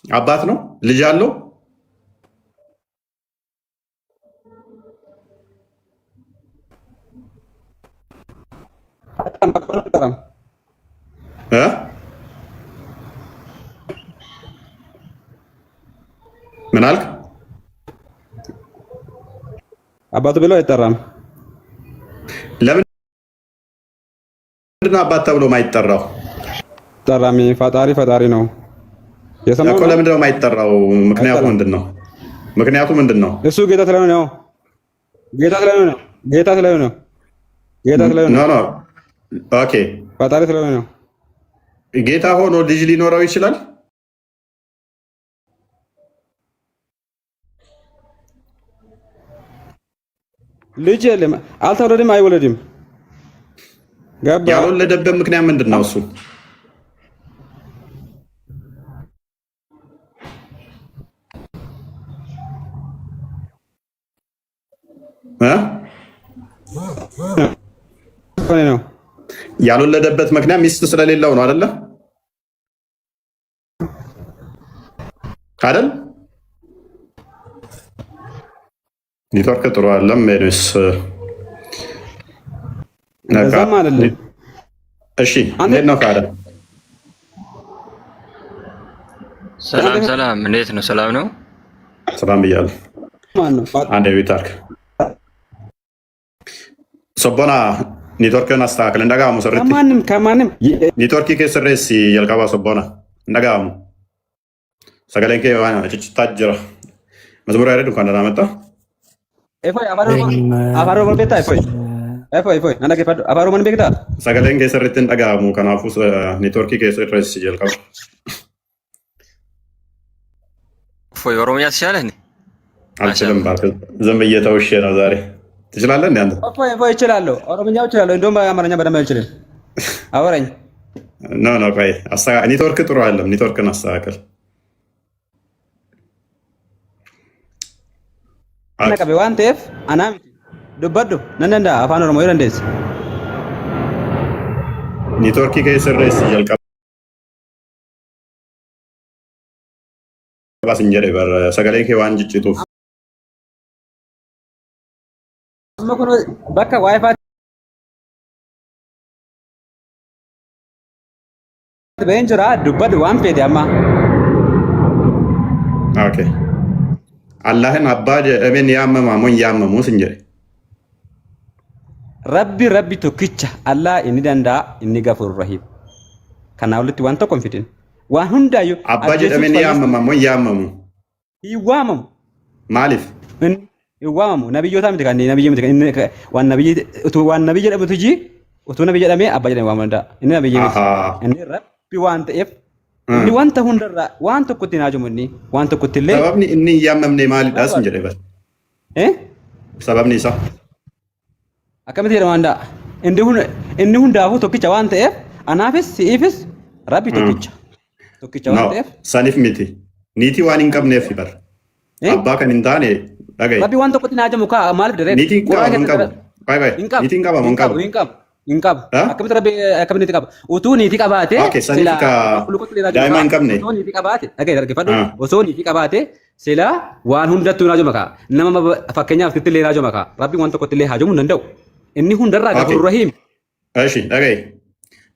አባት ነው? ልጅ አለው? ምን አልክ? አባቱ ብሎ አይጠራም። ለምንድን ነው አባት ተብሎ ማይጠራው? ጠራሚ ፈጣሪ ነው እኮ። ለምንድን ነው የማይጠራው? ምክንያቱ ምንድን ነው? እሱ ጌታ ስለሆነ ነው። ኦኬ። ፈጣሪ ስለሆነ ነው። ጌታ ሆኖ ልጅ ሊኖረው ይችላል? ልጅ የለም። አልተወለድም፣ አይወለድም። ያልወለደበት ምክንያት ምንድን ነው? እሱ ነው ያልወለደበት ምክንያት ሚስት ስለሌለው ነው አይደለ? አይደል? ኔትወርክ ጥሩ አይደለም። ሜሪስ ነዛም አይደለም። እሺ እንዴት ነው ካለ ሰላም፣ እንዴት ነው? ሰላም ነው። ሰላም ብያለሁ። አንድ ቤት አርክ ሶቦና ኔትወርክን አስተካክል። እንደጋሙ ሰርት ከማንም ኔትወርክ ከስሬስ የልቀባ ሶቦና እንደጋሙ ሰገለንከ ዋና ጭጭታጅራ መዝሙር ያረድ እንኳን ደህና መጣ። ኤፎይ አባሮ ቤታ ኤፎይ አንዳ ከፈዶ አባሮ ማን ቤታ ሰገለንከ ስርት እንደጋሙ ከናፉ ኔትወርክ ከስሬስ የልቀባ ፎይ ኦሮሚያ ትችላለህ? አልችልም። ባክ ዝም እየተውሽ ነው ዛሬ። ትችላለህ እንዴ አንተ? ፎይ እችላለሁ፣ ኦሮምኛው እችላለሁ። እንደውም አማርኛ በደንብ አልችልም። አወራኝ። ኖ ቆይ ኔትወርክ ጥሩ አይደለም። ኔትወርክን አስተካክል። ነቀበ ዋንቴፍ አናም ዱበዱ ነነንዳ አፋን ኦሮሞ ይረንዴስ ኔትወርክ ከስሬስ የልቀባ ባስንጀሬ በር ሰገለንከ ዋን ጭጭቱ በቃ ዋይፋይ በእንጀራ ዱበድ ዋን ፌድ ያማ ኦኬ አላህን አባጀ እሜን ያመማ ሞን ያመሙ ስንጀሬ ረቢ ቶክቻ አላህ ኢኒ ደንዳ ኢኒ ገፉር ረሂም ከናውልት ዋንተ ኮንፊደንት ዋን ሁንዳዩ አባጀ እሜን ያመማ ሞን ያመሙ ይዋመሙ ማሊፍ ይዋመሙ ነብዮታ ምትካኒ ዋን ነብይ ደብቱ ጂ ኡቱ ነብይ ደሜ አባጀ ደሜ ዋመንዳ እኔ ነብይ እኔ ረቢ ዋንተ ኤፍ እኒ ዋንተ ሁንደራ ዋንተ ኩቲና ጀሙኒ ዋንተ ኩቲለ ሰበብኒ እኒ ያመምኔ ማሊ ዳስ እንጀደ በር ሰበብኒ ሳ አከመቴ ደማንዳ እንዲ ሁንዳፉ ቶክቻ ዋንተ ኤፍ አናፍስ ሲኢፍስ ረቢ ቶክቻ ዋንተ ኤፍ ሳኒፍ ሚቲ ኒቲ ዋን ኢንቀብኔፍ ይበር አባ ከን እንታኔ ዳገይ ረቢ ዋንተ ኩቲና ጀሙ ካ ማልፍ ደረ ኒቲ ኢንቀብ ባይ ኒቲ ኢንቀብ አከመቴ ረቢ አከመቴ ኢንቀብ ኡቱ ኒቲ ቀባቴ ሲላ ዳይማ ኢንቀብኔ ኒቲ ቀባቴ ዳገይ ደርገ ፈዱ ኦሶ ኒቲ ቀባቴ ሲላ ዋን ሁንደቱ ናጆ መካ ነማ ፈከኛ ፍትል ሌራጆ መካ ረቢ ዋንተ ኩትለ ሃጀሙ እንደው እኒ ሁንደራ ገፉር ረሂም እሺ ዳገይ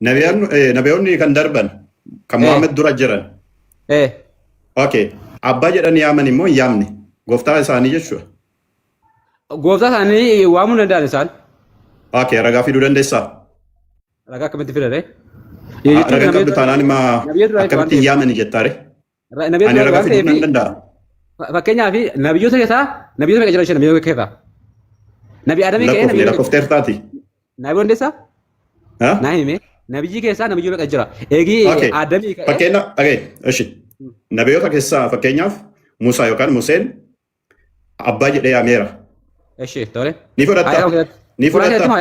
ነቢዩን ከንደርበን ከሙሐመድ ዱራ ጅረን ኦኬ አባ ጀደን ያመን ሞ ያምኒ ጎፍታ ሳኒ ጀቹ ጎፍታ ሳኒ ዋሙ እንደዳንሳል ኦኬ ረጋ ፊዱ ደንደሳ ረጋ ከመት ፊደለ ረጋ ከብታናኒ ማ አከብቲ ያመን ጀታሬ አኒ ረጋ ፊዱ እንደንዳ ፈከኛ ፊ ነብዩ ተከታ ነብዩ ተከጀረሽ ነብዩ ከታ ነቢ አደም ከየ ነብዩ ኮፍተርታቲ ነብዩ እንደሳ ናይሜ ነብዩ ከሳ ነብዩ በቀጀራ ኤጊ አደም ፈከና አገ እሺ ነብዩ ተከሳ ፈከኛፍ ሙሳ ዮካን ሙሴን አባ ጀደ ያሜራ እሺ ቶሬ ኒፎራታ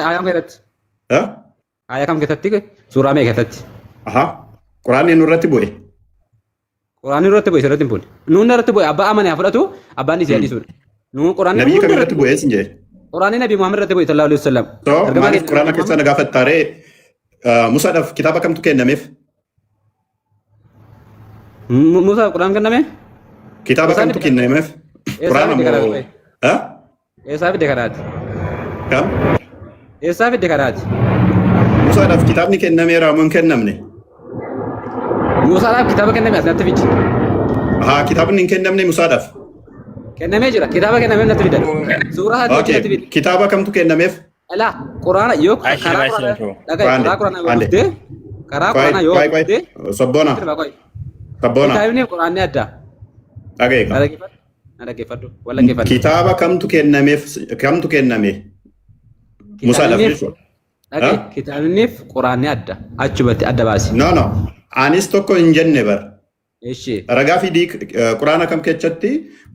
አያም ከረት አያም ከተት ሱራሜ ከተት አሃ ቁርአን የኑረት ቦይ ቁርአን ኑረት ቦይ ሰረትን ፖል ኑነት ቦይ አባ አማን ያፈረቱ አባኒ ሲያዲሱ ኑ ቁርአን ነብዩ ከረት ቦይ እንጂ ቁርአን ነቢ መሐመድ ረተ ቦይ ሰለላሁ ዐለይሂ ወሰለም ማለት ቁርአን ከሳ ነጋ ፈታሬ ሙሳ ደፍ ኪታባ ከምቱ ከነሜፍ ሙሳ ቁርአን ከነሜ ኪታባ ከምቱ ከነሜፍ ቁርአን ሞ ኤሳፍ ደከራት ከም ኤሳፍ ደከራት ሙሳ ደፍ ኪታብኒ ከነሜራ ምን ከነምኔ ሙሳ ደፍ ኪታባ ከነሜ አስነትፊች ኪታብኒ ከነምኔ ሙሳ ደፍ ከነሜ ጅራ ኪታባ ከነሜ ነትፊደ ሱራ ሀዲስ ነትፊደ ኪታባ ከምቱ ከነሜፍ አላ ቁርአን ዮ ከራ ቁርአን ወደ ከራ ቁርአን ዮ ወደ ሰቦና ኪታብኒ ቁርአን ያዳ አገይፈዱ ወላ ገይፈዱ ኪታባ ከምቱ ከነሜ ሙሳ ደፍ ኪታብኒፍ ቁርአን ያዳ አችበት አደባሲ ኖ አኒስ ቶኮ እንጀነ በር እሺ ረጋፊ ዲ ቁርአን ከም ከቸቲ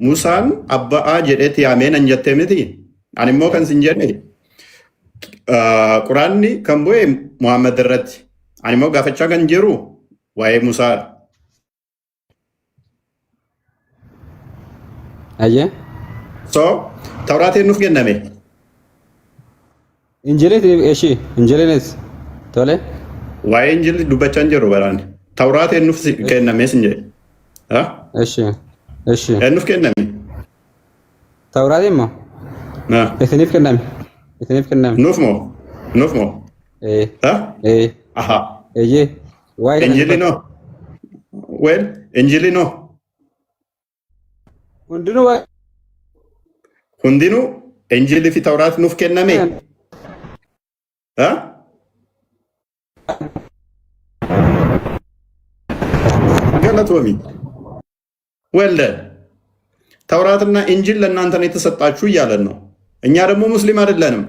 ሙሳን አባአ ጀደት ያሜን እንጀተምቲ አኒሞ ከን ሲንጀነ ቁርአን ከምቦ ሙሐመድ ረት አኒሞ ጋፈቻ ገንጀሩ ዋይ ሙሳ አየ ሶ ተውራቴ ኑፍ ገነሜ እንጀሌ እሺ እንጀሌስ ቶለ ዋይ እንጀል ዱበቻ እንጀሩ በራን ተውራቴ ኑፍ ገነሜ ሲንጀ እሺ ኑፍ ገነሜ ተውራቴማ እትኒፍ ገነሜ ኑፍ ሞ አሃ እዬ ዋይ እንጀሊ ነው ወይ እንጀሊ ነው ሁንዲኑ እንጂል ፊ ተውራት ኑፍ ከነሜ ገለቶሚ ወልደ ተውራትና እንጂል ለእናንተ ነው የተሰጣችሁ እያለን ነው። እኛ ደግሞ ሙስሊም አይደለንም።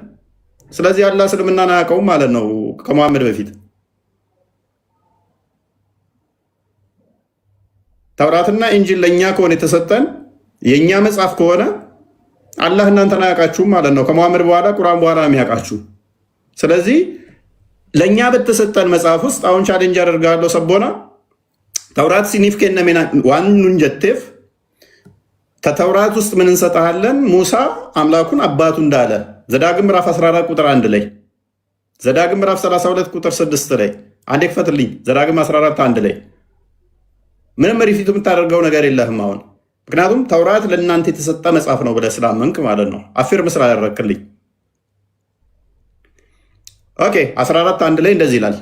ስለዚህ አላህ እስልምናን አያውቀውም ማለት ነው ከመሐመድ በፊት። ተውራትና እንጂል ለእኛ ከሆነ የተሰጠን የእኛ መጽሐፍ ከሆነ አላህ እናንተን አያውቃችሁም ማለት ነው። ከመሐመድ በኋላ ቁርአን በኋላ ነው የሚያውቃችሁ። ስለዚህ ለእኛ በተሰጠን መጽሐፍ ውስጥ አሁን ቻሌንጅ አደርጋለሁ ሰቦና ተውራት ሲኒፍ ከነሜና ዋኑን ጀቴፍ ከተውራት ውስጥ ምን እንሰጣለን? ሙሳ አምላኩን አባቱ እንዳለ ዘዳግም ምዕራፍ 14 ቁጥር 1 ላይ፣ ዘዳግም ምዕራፍ 32 ቁጥር 6 ላይ አንዴ ክፈትልኝ። ዘዳግም 14 1 ላይ ምንም ሪፊቱ የምታደርገው ነገር የለህም አሁን። ምክንያቱም ተውራት ለእናንተ የተሰጠ መጽሐፍ ነው ብለህ ስላመንክ ማለት ነው። አፊርም ስላደረክልኝ። ኦኬ 14 1 ላይ እንደዚህ ይላል፣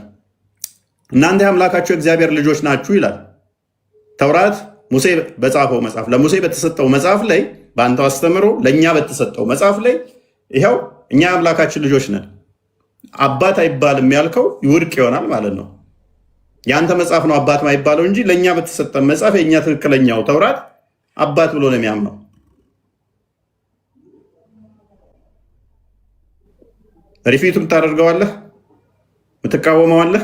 እናንተ የአምላካችሁ እግዚአብሔር ልጆች ናችሁ ይላል። ተውራት ሙሴ በጻፈው መጽሐፍ ለሙሴ በተሰጠው መጽሐፍ ላይ በአንተው አስተምሮ ለእኛ በተሰጠው መጽሐፍ ላይ ይኸው እኛ የአምላካችን ልጆች ነን። አባት አይባልም ያልከው ይውድቅ ይሆናል ማለት ነው። የአንተ መጽሐፍ ነው አባት ማይባለው እንጂ ለእኛ በተሰጠ መጽሐፍ የእኛ ትክክለኛው ተውራት አባት ብሎ ነው የሚያምነው። ሪፊቱም ታደርገዋለህ፣ ምትቃወመዋለህ።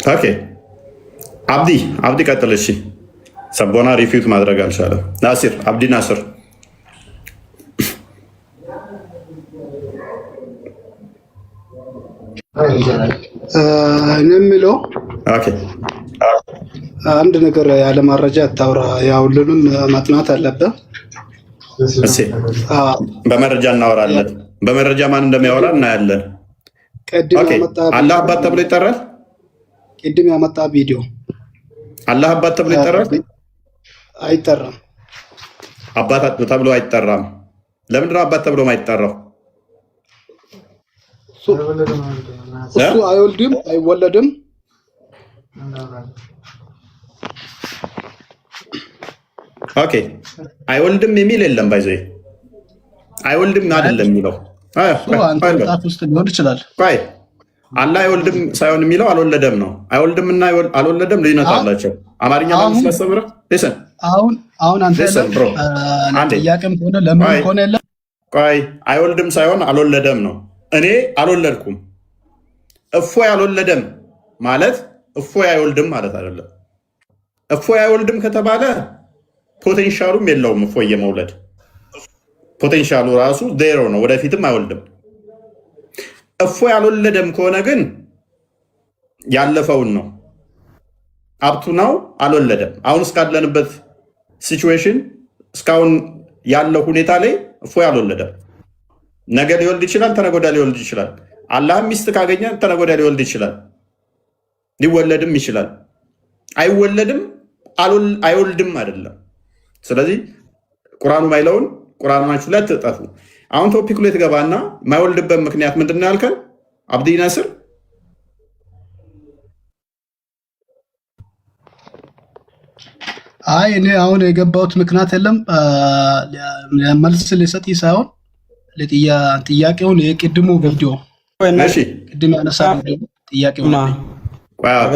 ኦኬ አብዲ ቀጥል። እሺ ሰቦና ሪፊት ማድረግ አልቻለም። ናሲር አብዲ ናስር እኔ የምለው አንድ ነገር ያለ ማረጃ አታውራ። ያው ሁሉንም ማጥናት አለበት። እሺ በመረጃ እናወራለን። በመረጃ ማን እንደሚያወራ እናያለን። አላህ አባት ተብሎ ይጠራል። ቅድም ያመጣ ቪዲዮ አላህ አባት ተብሎ ይጠራል? አይጠራም። አባት ተብሎ አይጠራም። ለምንድን ነው አባት ተብሎ ማይጠራው? እሱ አይወልድም አይወለድም። ኦኬ አይወልድም የሚል የለም። ባይዘይ አይወልድም አይደለም የሚለው አንተ ውስጥ ሊሆን ይችላል። አላህ አይወልድም ሳይሆን የሚለው አልወለደም ነው። አይወልድም እና አልወለደም ልዩነት አላቸው። አማርኛ ማለት ስለሰብረ ሊሰን አሁን አንተ ጥያቄም ሆነ ለምን ሆነ የለም። አይወልድም ሳይሆን አልወለደም ነው። እኔ አልወለድኩም። እፎይ አልወለደም ማለት እፎይ አይወልድም ማለት አይደለም። እፎይ አይወልድም ከተባለ ፖቴንሻሉም የለውም። እፎይ የመውለድ ፖቴንሻሉ ራሱ ዜሮ ነው። ወደፊትም አይወልድም። እፎይ አልወለደም ከሆነ ግን ያለፈውን ነው። አብቱ ነው አልወለደም። አሁን እስካለንበት ሲቹዌሽን እስካሁን ያለው ሁኔታ ላይ እፎይ አልወለደም። ነገ ሊወልድ ይችላል፣ ተነገ ወዲያ ሊወልድ ይችላል። አላህም ሚስት ካገኘ ተነገ ወዲያ ሊወልድ ይችላል፣ ሊወለድም ይችላል። አይወለድም አይወልድም አይደለም። ስለዚህ ቁርአኑ ማይለውን ቁርአናችሁ ላይ አትጠፉ። አሁን ቶፒክ ላይ ትገባና የማይወልድበት ምክንያት ምንድን ነው ያልከን? አብዲ ናስር እኔ አሁን የገባሁት ምክንያት የለም። መልስ ልሰጥ ሳይሆን ጥያቄውን የቅድሙ ቪዲዮ ቅድም ያነሳ ጥያቄውን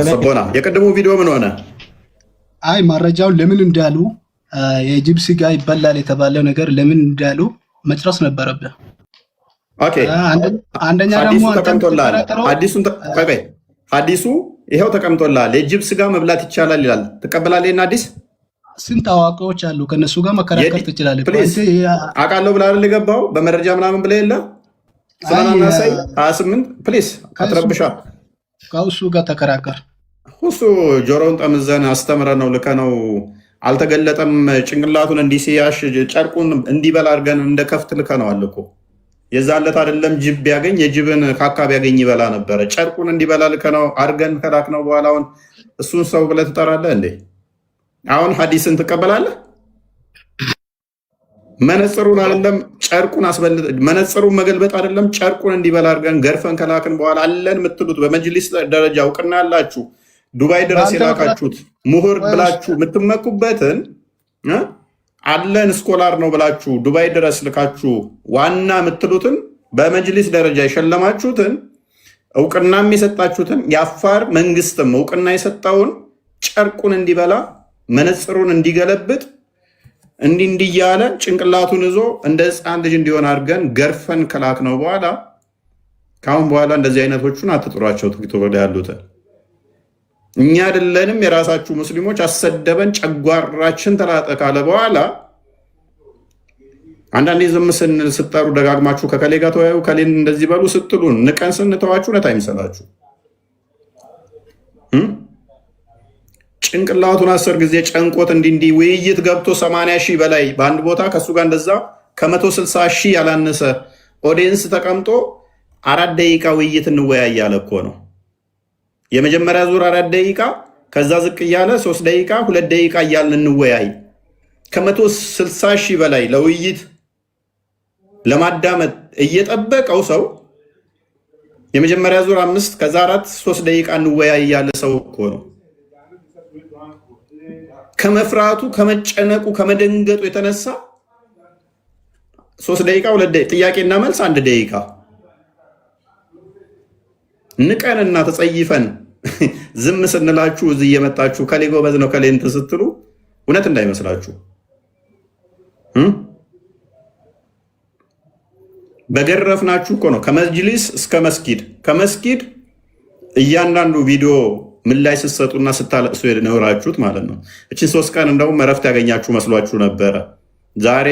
ሰቦና የቅድሙ ቪዲዮ ምን ሆነ? መረጃውን ለምን እንዳሉ የጅብ ስጋ ይበላል የተባለው ነገር ለምን እንዳሉ መጨረስ ነበረብህ። አንደኛ ደግሞ ሐዲሱ ይኸው ተቀምጦልሃል። የጅብ ስጋ መብላት ይቻላል ይላል። ትቀበላለህ? ይሄን ሐዲስ ስንት አዋቂዎች አሉ፣ ከነሱ ጋር መከራከር ትችላለህ። አውቃለሁ ብለህ አይደል የገባው? በመረጃ ምናምን ብለህ የለ ስለናናሳይ 28 ፕሊዝ አትረብሻ። ከእሱ ጋር ተከራከር። እሱ ጆሮውን ጠምዘን አስተምረን ነው ልከ ነው አልተገለጠም። ጭንቅላቱን እንዲሲያሽ ጨርቁን እንዲበላ አድርገን እንደ ከፍት ልከ ነው አለ እኮ። የዛን ዕለት አይደለም ጅብ ቢያገኝ የጅብን ካካ ቢያገኝ ይበላ ነበረ። ጨርቁን እንዲበላ ልከ ነው አድርገን ከላክ ነው በኋላ አሁን እሱን ሰው ብለህ ትጠራለህ እንዴ? አሁን ሐዲስን ትቀበላለህ? መነጽሩን አይደለም ጨርቁን መነጽሩን መገልበጥ አይደለም ጨርቁን እንዲበላ አድርገን ገርፈን ከላክን በኋላ አለን የምትሉት በመጅሊስ ደረጃ እውቅና ያላችሁ ዱባይ ድረስ የላካችሁት ምሁር ብላችሁ የምትመኩበትን አለን ስኮላር ነው ብላችሁ ዱባይ ድረስ ልካችሁ ዋና የምትሉትን በመጅሊስ ደረጃ የሸለማችሁትን እውቅናም የሰጣችሁትን የአፋር መንግስትም እውቅና የሰጠውን ጨርቁን እንዲበላ መነጽሩን እንዲገለብጥ እንዲህ እያለ ጭንቅላቱን ይዞ እንደ ሕፃን ልጅ እንዲሆን አድርገን ገርፈን ከላክ ነው በኋላ ካሁን በኋላ እንደዚህ አይነቶቹን አትጥሯቸው። ቲክቶክ ላይ ያሉትን እኛ አይደለንም የራሳችሁ ሙስሊሞች አሰደበን ጨጓራችን ተላጠ ካለ በኋላ አንዳንዴ ዝም ስንል ስጠሩ ደጋግማችሁ ከከሌ ጋር ተወያዩ ከሌን እንደዚህ በሉ ስትሉን ንቀን ስንተዋችሁ እውነት አይምሰላችሁ። ጭንቅላቱን 10 ጊዜ ጨንቆት እንዲህ ውይይት ገብቶ 80 ሺህ በላይ በአንድ ቦታ ከሱ ጋር እንደዛ ከ160 ሺህ ያላነሰ ኦዲየንስ ተቀምጦ 4 ደቂቃ ውይይት እንወያያለ እኮ ነው። የመጀመሪያ ዙር 4 ደቂቃ ከዛ ዝቅ እያለ 3 ደቂቃ 2 ደቂቃ እያልን እንወያይ። ከ160 ሺህ በላይ ለውይይት ለማዳመጥ እየጠበቀው ሰው የመጀመሪያ ዙር 5 ከዛ 4 3 ደቂቃ እንወያይ ያለ ሰው እኮ ነው። ከመፍራቱ ከመጨነቁ ከመደንገጡ የተነሳ 3 ደቂቃ 2 ደቂቃ ጥያቄና መልስ 1 ደቂቃ ንቀንና ተጸይፈን ዝም ስንላችሁ እዚህ እየመጣችሁ ከሌ ጎበዝ ነው ከሌ እንትን ስትሉ እውነት እንዳይመስላችሁ። በገረፍናችሁ እኮ ነው ከመጅሊስ እስከ መስጊድ ከመስጊድ እያንዳንዱ ቪዲዮ ምን ላይ ስትሰጡና ስታለቅሱ የኖራችሁት ማለት ነው። እቺን 3 ቀን እንደውም እረፍት ያገኛችሁ መስሏችሁ ነበረ። ዛሬ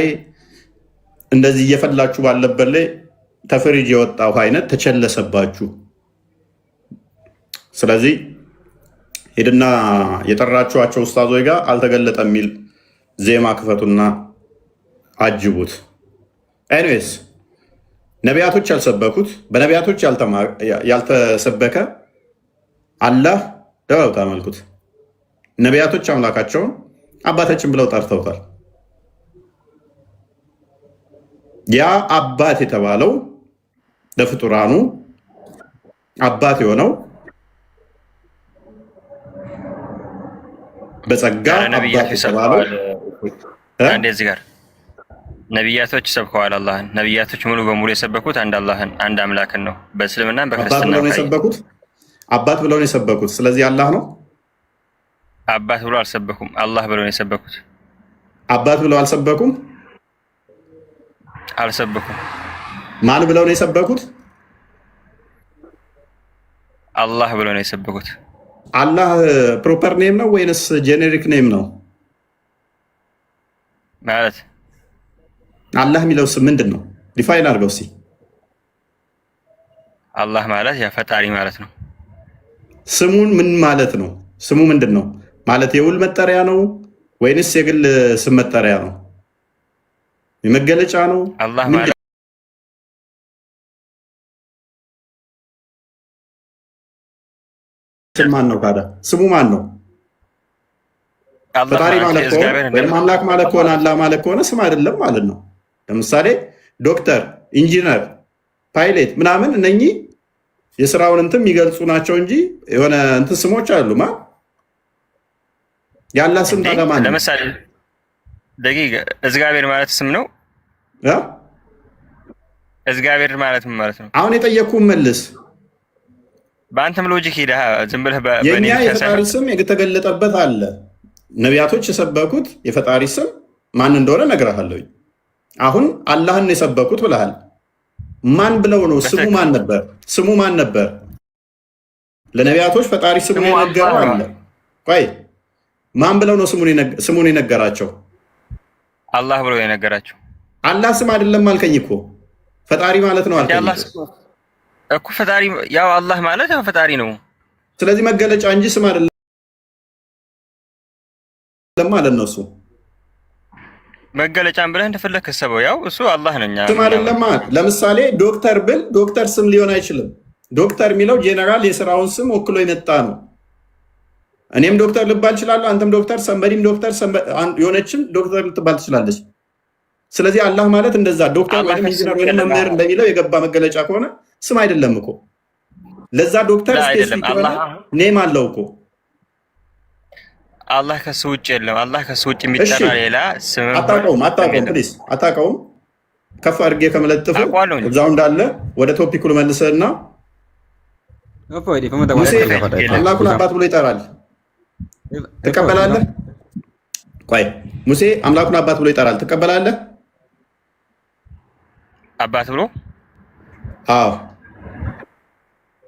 እንደዚህ እየፈላችሁ ባለበት ላይ ተፍሪጅ የወጣው አይነት ተቸለሰባችሁ። ስለዚህ ሄድና የጠራችኋቸው ኡስታዞች ጋር አልተገለጠ የሚል ዜማ ክፈቱና አጅቡት። ኤኒዌይስ ነቢያቶች ያልሰበኩት በነቢያቶች ያልተሰበከ አላህ ደው ታመልኩት። ነቢያቶች አምላካቸውን አባታችን ብለው ጠርተውታል። ያ አባት የተባለው ለፍጡራኑ አባት የሆነው በጸጋ አባት የተባለው እንደዚህ ጋር ነቢያቶች ሰብከዋል አላህን። ነቢያቶች ሙሉ በሙሉ የሰበኩት አንድ አላህን አንድ አምላክን ነው። በእስልምና በክርስትና የሰበኩት አባት ብለው ነው የሰበኩት። ስለዚህ አላህ ነው። አባት ብለው አልሰበኩም፣ አላህ ብለው ነው የሰበኩት። አባት ብለው አልሰበኩም፣ አልሰበኩም። ማን ብለው ነው የሰበኩት? አላህ ብለው ነው የሰበኩት። አላህ ፕሮፐር ኔም ነው ወይንስ ጄኔሪክ ኔም ነው? ማለት አላህ የሚለው ስም ምንድን ነው? ዲፋይን አድርገው እስኪ። አላህ ማለት ያ ፈጣሪ ማለት ነው። ስሙን ምን ማለት ነው? ስሙ ምንድን ነው ማለት? የውል መጠሪያ ነው ወይንስ የግል ስም መጠሪያ ነው? የመገለጫ ነው? አላህ ማለት ማን ነው ታዲያ? ስሙ ማን ነው? ፈጣሪ ማለት ከሆነ ወይም አምላክ ማለት ከሆነ አላህ ማለት ከሆነ ስም አይደለም ማለት ነው። ለምሳሌ ዶክተር፣ ኢንጂነር፣ ፓይሌት ምናምን እነኚህ የስራውን እንትን የሚገልጹ ናቸው እንጂ የሆነ እንትን ስሞች አሉ። ማ ያላ ስም ታዲያ ማን ነው? ለምሳሌ ደቂቅ እግዚአብሔር ማለት ስም ነው። እግዚአብሔር ማለት ምን ማለት ነው? አሁን የጠየቅኩህን መልስ። በአንተም ሎጂክ ሄደህ ዝም ብለህ የኛ የፈጣሪ ስም የተገለጠበት አለ። ነቢያቶች የሰበኩት የፈጣሪ ስም ማን እንደሆነ እነግርሃለሁ። አሁን አላህን የሰበኩት ብለሃል። ማን ብለው ነው? ስሙ ማን ነበር? ስሙ ማን ነበር? ለነቢያቶች ፈጣሪ ስሙን የነገረው አለ። ቆይ ማን ብለው ነው ስሙን የነገራቸው? አላህ ብለው የነገራቸው። አላህ ስም አይደለም አልከኝ እኮ ፈጣሪ ማለት ነው አልከኝ እኮ። ፈጣሪ ያው አላህ ማለት ያው ፈጣሪ ነው። ስለዚህ መገለጫ እንጂ ስም አይደለም ማለት ነው። እሱ መገለጫን ብለህ እንደፈለክ ሰበው ያው እሱ አላህ ነኝ ስም አይደለም ማለት። ለምሳሌ ዶክተር ብል ዶክተር ስም ሊሆን አይችልም። ዶክተር የሚለው ጄኔራል የስራውን ስም ወክሎ የመጣ ነው። እኔም ዶክተር ልባል እችላለሁ፣ አንተም ዶክተር፣ ሰንበዲም ዶክተር፣ የሆነችም ዶክተር ልትባል ትችላለች። ስለዚህ አላህ ማለት እንደዛ ዶክተር ወይም ኢንጂነር ወይም መምህር እንደሚለው የገባ መገለጫ ከሆነ ስም አይደለም እኮ። ለዛ ዶክተር ስፔሲፊክ የሆነ ኔም አለው እኮ። አላህ ከሱ ውጭ የለም። አላህ ከሱ ውጭ የሚጠራ ሌላ ስም አታውቀውም። ፕሊዝ አታውቀውም። ከፍ አድርጌ ከመለጥፉ እዛው እንዳለ ወደ ቶፒኩ ልመልስህና ሙሴ አምላኩን አባት ብሎ ይጠራል። ትቀበላለህ? ቆይ ሙሴ አምላኩን አባት ብሎ ይጠራል። ትቀበላለህ? አባት ብሎ? አዎ።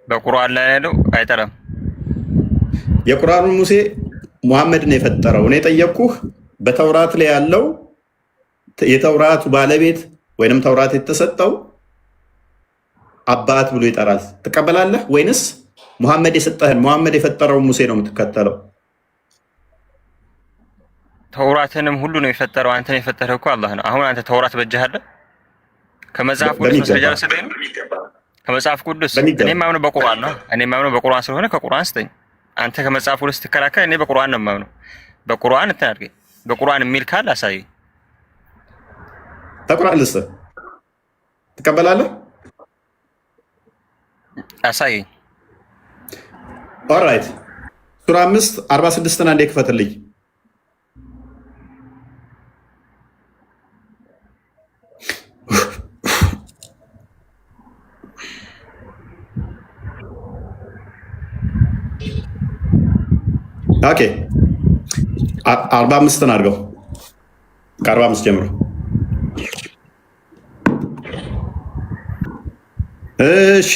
በቁርአን ላይ ያለው አይጠራም። የቁርአኑን ሙሴ ሙሐመድ ነው የፈጠረው። እኔ ጠየቅኩህ በተውራት ላይ ያለው የተውራቱ ባለቤት ወይንም ተውራት የተሰጠው አባት ብሎ ይጠራል። ትቀበላለህ ወይንስ ሙሐመድ የሰጠህን ሙሐመድ የፈጠረውን ሙሴ ነው የምትከተለው? ተውራትንም ሁሉ ነው የፈጠረው። አንተን የፈጠረው እኮ አላህ ነው። አሁን አንተ ተውራት በእጅህ አለ? ከመጽሐፍ ቅዱስ መስረጃ ስጠኝ ነው? ከመጽሐፍ ቅዱስ እኔ የማምነው በቁርአን ነው። እኔ የማምነው በቁርአን ስለሆነ ከቁርአን ስጠኝ። አንተ ከመጽሐፍ ቅዱስ ስትከራከር እኔ በቁርአን ነው የማምነው። በቁርአን እንትን አድርገኝ። በቁርአን የሚል ካለ አሳየኝ። ተቁርአን ልስጥህ። ትቀበላለህ? አሳየኝ። ኦልራይት ሱራ 5:46 አንዴ ክፈትልኝ። ኦኬ 45 አድርገው ከ45 ጀምሮ። እሺ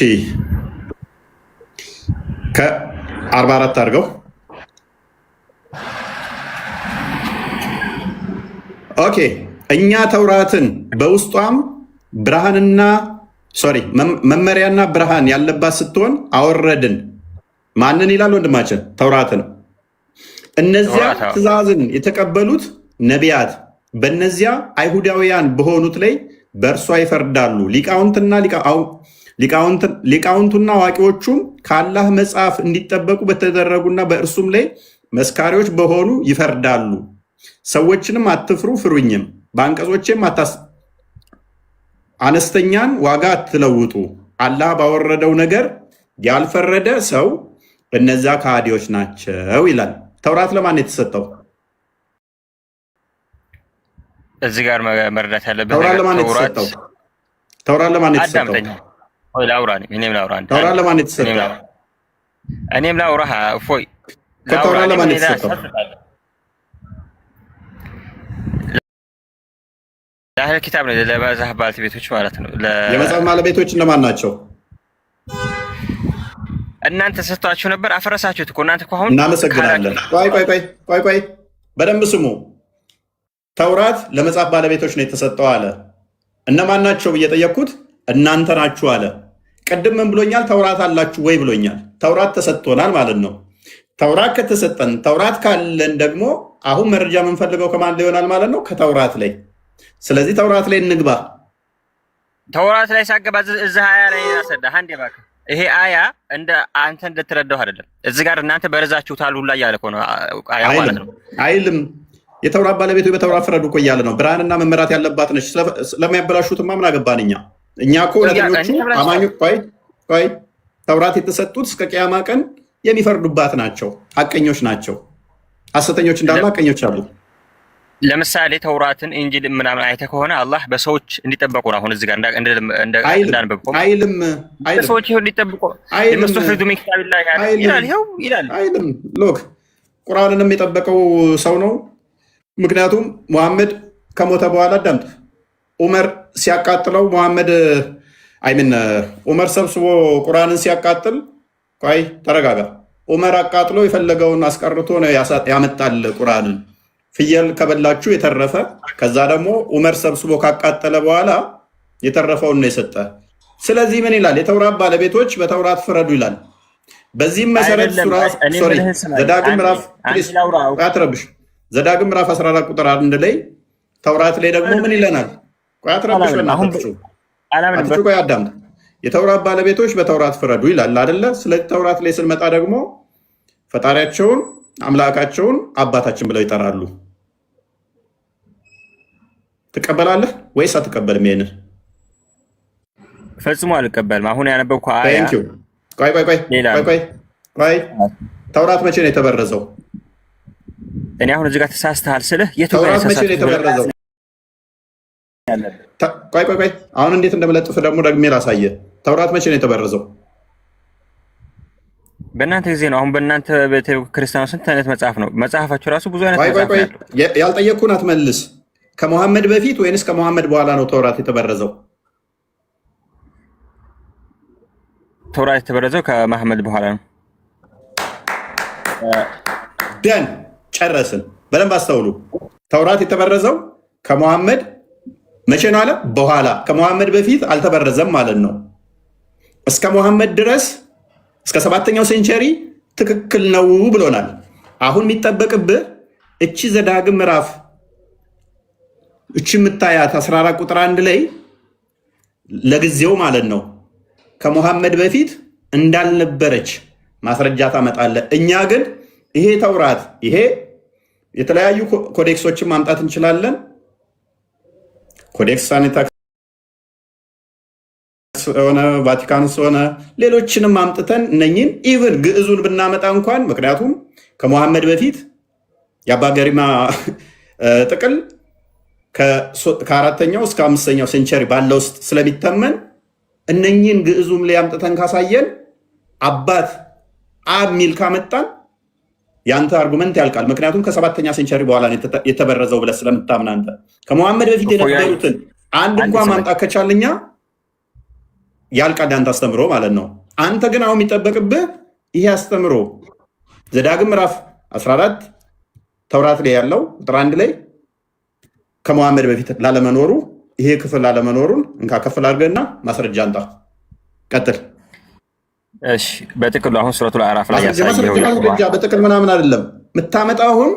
ከ44 አድርገው። ኦኬ እኛ ተውራትን በውስጧም ብርሃንና መመሪያና ብርሃን ያለባት ስትሆን አወረድን። ማንን ይላል ወንድማችን? ተውራትን። እነዚያ ትእዛዝን የተቀበሉት ነቢያት በእነዚያ አይሁዳውያን በሆኑት ላይ በእርሷ ይፈርዳሉ። ሊቃውንቱና አዋቂዎቹም ከአላህ መጽሐፍ እንዲጠበቁ በተደረጉና በእርሱም ላይ መስካሪዎች በሆኑ ይፈርዳሉ። ሰዎችንም አትፍሩ ፍሩኝም፣ በአንቀጾቼም አነስተኛን ዋጋ አትለውጡ። አላህ ባወረደው ነገር ያልፈረደ ሰው እነዚያ ከሃዲዎች ናቸው ይላል። ተውራት ለማን የተሰጠው? እዚህ ጋር መረዳት ያለበት ተውራት ለማን የተሰጠው? ተውራት ለማን የተሰጠው? እኔም ላውራ። ተውራት ለማን የተሰጠው? እኔም ላውራ። እፎይ ተውራት ለማን የተሰጠው? ለአህል ኪታብ ነው፣ ለመጽሐፍ ባለቤቶች ማለት ነው። የመጽሐፍ ባለቤቶች እነማን ናቸው? እናንተ ሰጥቷችሁ ነበር፣ አፈረሳችሁት እኮ እናንተ እኮ። አሁን እናመሰግናለን። ቆይ በደንብ ስሙ። ተውራት ለመጽሐፍ ባለቤቶች ነው የተሰጠው አለ። እነማን ናቸው ብዬ ጠየቅኩት። እናንተ ናችሁ አለ። ቅድም ምን ብሎኛል? ተውራት አላችሁ ወይ ብሎኛል። ተውራት ተሰጥቶናል ማለት ነው። ተውራት ከተሰጠን ተውራት ካለን ደግሞ አሁን መረጃ የምንፈልገው ከማን ላይ ይሆናል ማለት ነው? ከተውራት ላይ። ስለዚህ ተውራት ላይ እንግባ። ተውራት ላይ ሳገባ እዚህ አያ ላይ ያሰዳ አንዴ እባክህ። ይሄ አያ እንደ አንተ እንደተረዳው አይደለም። እዚህ ጋር እናንተ በረዛችሁታል ሁላ እያለ እኮ ነው አያ ማለት ነው። አይልም። የተውራት ባለቤቱ በተውራት ፍረዱ እኮ እያለ ነው። ብርሃንና መመራት ያለባት ነች። ስለሚያበላሹትማ ምን አገባን እኛ እኮ እውነተኞቹ አማኞች። ቆይ ተውራት የተሰጡት እስከ ቅያማ ቀን የሚፈርዱባት ናቸው። ሐቀኞች ናቸው። ሐሰተኞች እንዳሉ ሐቀኞች አሉ። ለምሳሌ ተውራትን ኢንጂል ምናምን አይተህ ከሆነ አላህ በሰዎች እንዲጠበቁ ነው። አሁን እዚህ ጋር እንዳንበብቆ አይልም። ሰዎች ይሁን እንዲጠብቁ የመስተፍሪዱ ሚክታቢላ ይላል። አይልም። ሎክ ቁርአንንም የጠበቀው ሰው ነው። ምክንያቱም ሙሐመድ ከሞተ በኋላ አዳምጥ፣ ዑመር ሲያቃጥለው ዑመር ሰብስቦ ቁርአንን ሲያቃጥል፣ ቆይ ተረጋጋ። ዑመር አቃጥሎ የፈለገውን አስቀርቶ ነው ያመጣል ቁርአንን። ፍየል ከበላችሁ የተረፈ፣ ከዛ ደግሞ ዑመር ሰብስቦ ካቃጠለ በኋላ የተረፈውን ነው የሰጠ። ስለዚህ ምን ይላል? የተውራት ባለቤቶች በተውራት ፍረዱ ይላል። በዚህም መሰረት ዘዳግም ምዕራፍ 14 ቁጥር 1 ላይ ተውራት ላይ ደግሞ ምን ይለናል? ቆይ አትረብሽ፣ ቆይ አዳምጥ። የተውራት ባለቤቶች በተውራት ፍረዱ ይላል አይደለ? ስለዚህ ተውራት ላይ ስንመጣ ደግሞ ፈጣሪያቸውን አምላካቸውን አባታችን ብለው ይጠራሉ። ትቀበላለህ ወይስ አትቀበልም? ይሄንን ፈጽሞ አልቀበልም። አሁን ያነበብኩ አያ ቆይ ተውራት መቼ ነው የተበረዘው? እኔ አሁን እዚህ ጋር ተሳስተሃል ስልህ ተውራት መቼ ነው የተበረዘው? ቆይ አሁን እንዴት እንደምለጥፍ ደግሞ ደግሜ ላሳየህ። ተውራት መቼ ነው የተበረዘው? በእናንተ ጊዜ ነው። አሁን በእናንተ ቤተ ክርስቲያን ስንት አይነት መጽሐፍ ነው? መጽሐፋችሁ ራሱ ብዙ አይነት መጽሐፍ ነው። ያልጠየቅኩህን አትመልስ። ከመሐመድ በፊት ወይንስ ከመሐመድ በኋላ ነው ተውራት የተበረዘው? ተውራት የተበረዘው ከመሐመድ በኋላ ነው። ደን ጨረስን። በደንብ አስተውሉ። ተውራት የተበረዘው ከመሐመድ መቼ ነው አለ? በኋላ። ከመሐመድ በፊት አልተበረዘም ማለት ነው። እስከ መሐመድ ድረስ እስከ 7ኛው ሴንቸሪ ትክክል ነው ብሎናል። አሁን የሚጠበቅብህ እቺ ዘዳግም ምዕራፍ እቺ የምታያት 14 ቁጥር 1 ላይ ለጊዜው ማለት ነው ከመሐመድ በፊት እንዳልነበረች ማስረጃ ታመጣለህ። እኛ ግን ይሄ ተውራት ይሄ የተለያዩ ኮዴክሶችን ማምጣት እንችላለን። ኮዴክስ ሳኒታክስ ሆነ ቫቲካንስ ሆነ ሌሎችንም አምጥተን እነኝን ኢቭን ግዕዙን ብናመጣ እንኳን ምክንያቱም ከመሐመድ በፊት የአባ ገሪማ ጥቅል ከ4ኛው እስከ 5ኛው ሴንቸሪ ባለው ውስጥ ስለሚተመን እነኝን ግዕዙም ላይ አምጥተን ካሳየን አባት አብ ሚል ካመጣን ያንተ አርጉመንት ያልቃል። ምክንያቱም ከ7ኛ ሴንቸሪ በኋላ የተበረዘው ብለህ ስለምታምን አንተ ከመሐመድ በፊት የነበሩትን አንድ እንኳን ማምጣት ከቻልኛ ያልቃል ያንተ አስተምሮ ማለት ነው። አንተ ግን አሁን የሚጠበቅብህ ይሄ አስተምሮ ዘዳግም ምዕራፍ 14 ተውራት ላይ ያለው ቁጥር 1 ላይ ከመሐመድ በፊት ላለመኖሩ ይሄ ክፍል ላለመኖሩን እንካ ከፍል አድርገና ማስረጃ አንጣ። ቀጥል። እሺ በጥቅሉ አሁን ሱረቱል አዕራፍ ላይ ያሳየው በጥቅል ምናምን አይደለም የምታመጣው፣ አሁን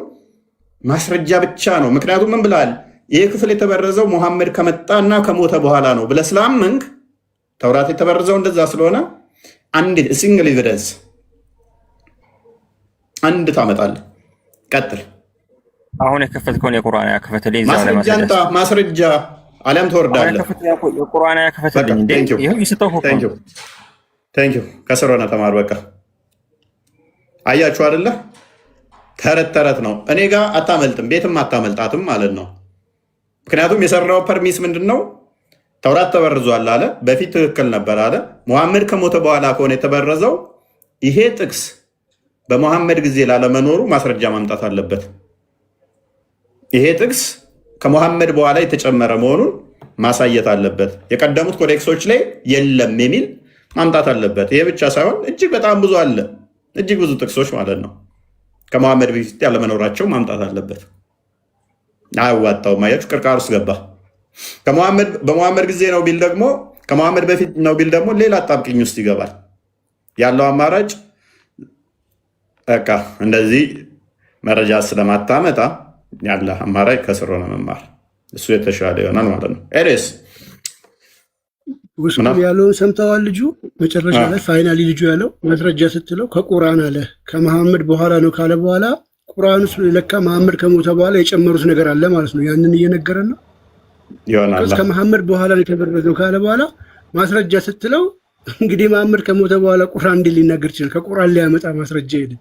ማስረጃ ብቻ ነው። ምክንያቱም ምን ብለሃል? ይሄ ክፍል የተበረዘው መሐመድ ከመጣና ከሞተ በኋላ ነው ብለህ ስላመንክ ተውራት የተበረዘው እንደዛ ስለሆነ አንድ ሲንግል ኤቪደንስ አንድ ታመጣለህ። ቀጥል። አሁን የከፈትከውን የቁርአን ያከፈተልኝ ማስረጃ አለም ትወርዳለህ። የቁርአን ያከፈተልኝ እንዴ ይሄው ይስተው ሆኖ ቴንክ ዩ ከስር ሆነ ተማር። በቃ አያችሁ አይደለ? ተረት ነው። እኔ ጋር አታመልጥም፣ ቤትም አታመልጣትም ማለት ነው። ምክንያቱም የሰራው ፐርሚስ ምንድን ነው? ተውራት ተበርዟል አለ፣ በፊት ትክክል ነበር አለ። መሐመድ ከሞተ በኋላ ከሆነ የተበረዘው ይሄ ጥቅስ በመሐመድ ጊዜ ላለመኖሩ ማስረጃ ማምጣት አለበት። ይሄ ጥቅስ ከመሐመድ በኋላ የተጨመረ መሆኑን ማሳየት አለበት። የቀደሙት ኮዴክሶች ላይ የለም የሚል ማምጣት አለበት። ይሄ ብቻ ሳይሆን እጅግ በጣም ብዙ አለ፣ እጅግ ብዙ ጥቅሶች ማለት ነው ከመሐመድ በፊት ያለመኖራቸው ማምጣት አለበት። አያዋጣውም። አያችሁ ቅርቃር ውስጥ ገባ። በመሐመድ ጊዜ ነው ቢል ደግሞ ከመሐመድ በፊት ነው ቢል ደግሞ ሌላ አጣብቅኝ ውስጥ ይገባል። ያለው አማራጭ በቃ እንደዚህ መረጃ ስለማታመጣ ያለ አማራጭ ከስር ሆነ መማር እሱ የተሻለ ይሆናል ማለት ነው። ኤሬስ ውስጥ ያለውን ሰምተዋል። ልጁ መጨረሻ ላይ ፋይናሊ ልጁ ያለው ማስረጃ ስትለው ከቁርአን አለ ከመሐመድ በኋላ ነው ካለ በኋላ ቁርአን ውስጥ ለካ መሐመድ ከሞተ በኋላ የጨመሩት ነገር አለ ማለት ነው። ያንን እየነገረን ነው ይሆናል። ከመሐመድ በኋላ ነው የተበረዘው ካለ በኋላ ማስረጃ ስትለው እንግዲህ መሐመድ ከሞተ በኋላ ቁርአን እንዲህ ሊናገር ይችላል። ከቁርአን ላይ ያመጣ ማስረጃ ሄደ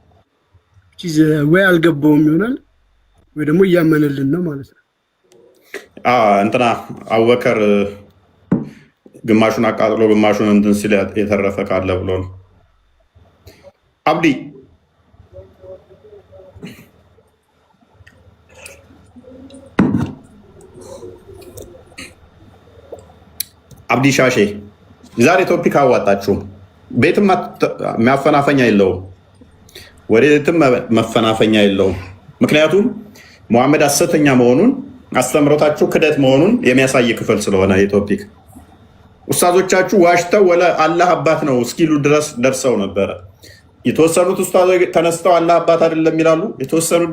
ወይ አልገባውም ይሆናል ወይ ደግሞ እያመነልን ነው ማለት ነው። እንትና አቡበከር ግማሹን አቃጥሎ ግማሹን እንትን ሲል የተረፈ ካለ ብሎ ነው። አብዲ አብዲ ሻሼ ዛሬ ቶፒክ አዋጣችሁም። ቤትም ማፈናፈኛ የለውም፣ ወዴትም መፈናፈኛ የለውም። ምክንያቱም መሐመድ ሐሰተኛ መሆኑን አስተምሮታችሁ ክደት መሆኑን የሚያሳይ ክፍል ስለሆነ የቶፒክ ኡስታዞቻችሁ ዋሽተው ወለ አላህ አባት ነው እስኪሉ ድረስ ደርሰው ነበረ። የተወሰኑት ኡስታዞች ተነስተው አላህ አባት አይደለም ይላሉ። የተወሰኑት